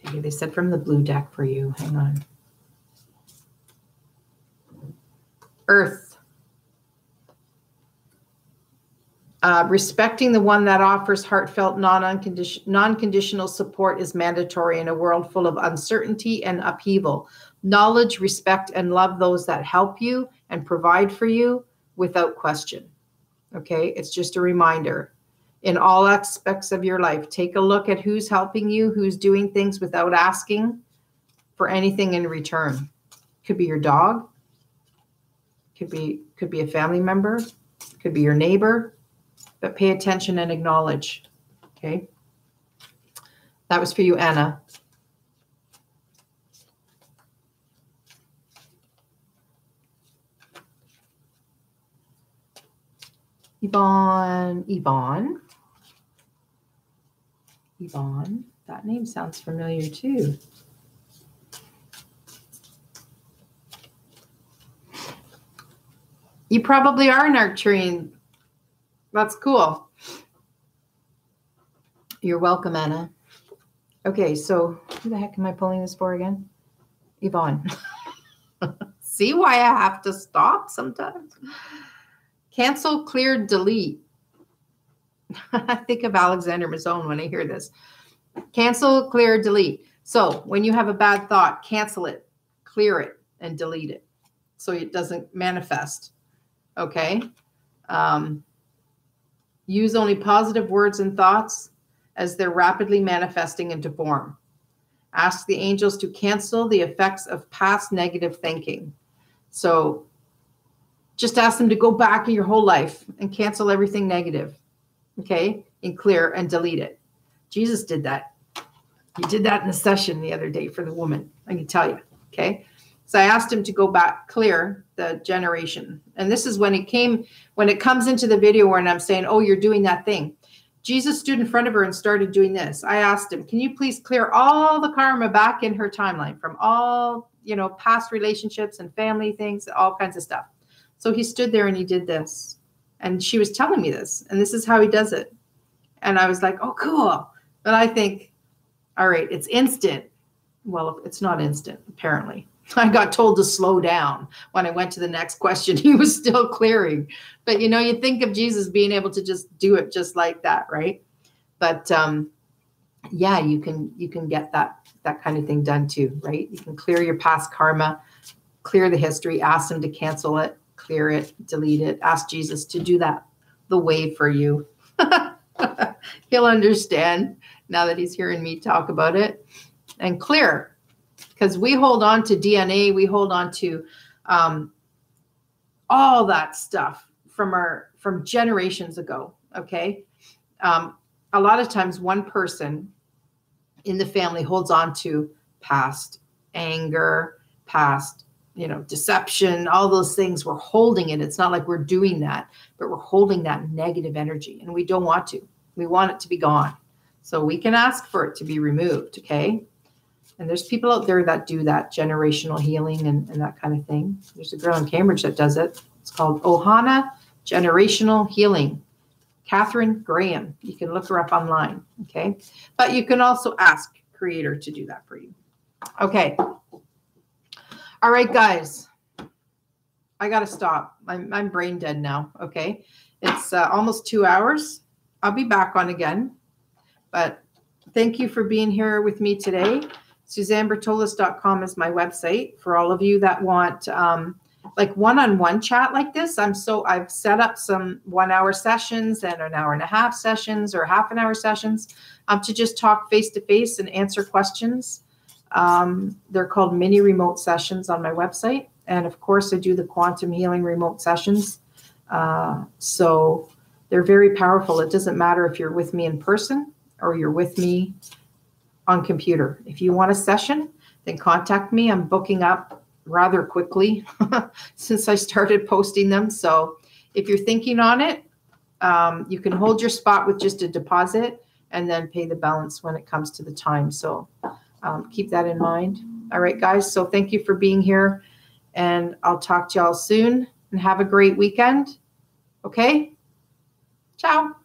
Okay, they said from the blue deck for you. Hang on. Earth. Respecting the one that offers heartfelt, non-conditional support is mandatory in a world full of uncertainty and upheaval. Knowledge, respect, and love those that help you and provide for you without question. Okay, it's just a reminder. In all aspects of your life, take a look at who's helping you, who's doing things without asking for anything in return. Could be your dog, could be a family member, could be your neighbor, but pay attention and acknowledge. Okay, that was for you, Anna. Yvonne, that name sounds familiar too. You probably are an Arcturian. That's cool. You're welcome, Anna. Okay, so who the heck am I pulling this for again? Yvonne. See why I have to stop sometimes? Cancel, clear, delete. I think of Alexander Mazone when I hear this. Cancel, clear, delete. So when you have a bad thought, cancel it, clear it, and delete it so it doesn't manifest. Okay? Use only positive words and thoughts as they're rapidly manifesting into form. Ask the angels to cancel the effects of past negative thinking. So just ask them to go back in your whole life and cancel everything negative, okay, and clear and delete it. Jesus did that. He did that in a session the other day for the woman, I can tell you, okay? So I asked him to go back, clear the generation. And this is when it comes into the video when I'm saying, oh, you're doing that thing. Jesus stood in front of her and started doing this. I asked him, can you please clear all the karma back in her timeline from all, past relationships and family things, all kinds of stuff. So he stood there and he did this. And she was telling me this. And this is how he does it. And I was like, oh, cool. But I think, all right, it's instant. Well, it's not instant, apparently. I got told to slow down. When I went to the next question, he was still clearing. But, you think of Jesus being able to just do it just like that, right? But, yeah, you can get that kind of thing done too, right? You can clear your past karma, clear the history, ask him to cancel it, clear it, delete it, ask Jesus to do that the way for you. He'll understand now that he's hearing me talk about it. And clear, because we hold on to DNA, we hold on to all that stuff from generations ago, okay? A lot of times one person in the family holds on to past anger, past deception, all those things. We're holding it. It's not like we're doing that, but we're holding that negative energy, and we don't want to. We want it to be gone. So we can ask for it to be removed, okay? And there's people out there that do that, generational healing and that kind of thing. There's a girl in Cambridge that does it. It's called Ohana Generational Healing. Catherine Graham. You can look her up online, okay? But you can also ask Creator to do that for you. Okay. All right, guys. I got to stop. I'm brain dead now, okay? It's almost 2 hours. I'll be back on again. But thank you for being here with me today. SuzanneBertolas.com is my website for all of you that want like one-on-one chat like this. I've set up some 1 hour sessions and an hour and a half sessions or half an hour sessions to just talk face-to-face and answer questions. They're called mini remote sessions on my website. And of course I do the quantum healing remote sessions. So they're very powerful. It doesn't matter if you're with me in person or you're with me on computer. If you want a session, then contact me. I'm booking up rather quickly since I started posting them. So if you're thinking on it, you can hold your spot with just a deposit and then pay the balance when it comes to the time. So keep that in mind. All right, guys. So thank you for being here, and I'll talk to y'all soon, and have a great weekend. Okay. Ciao.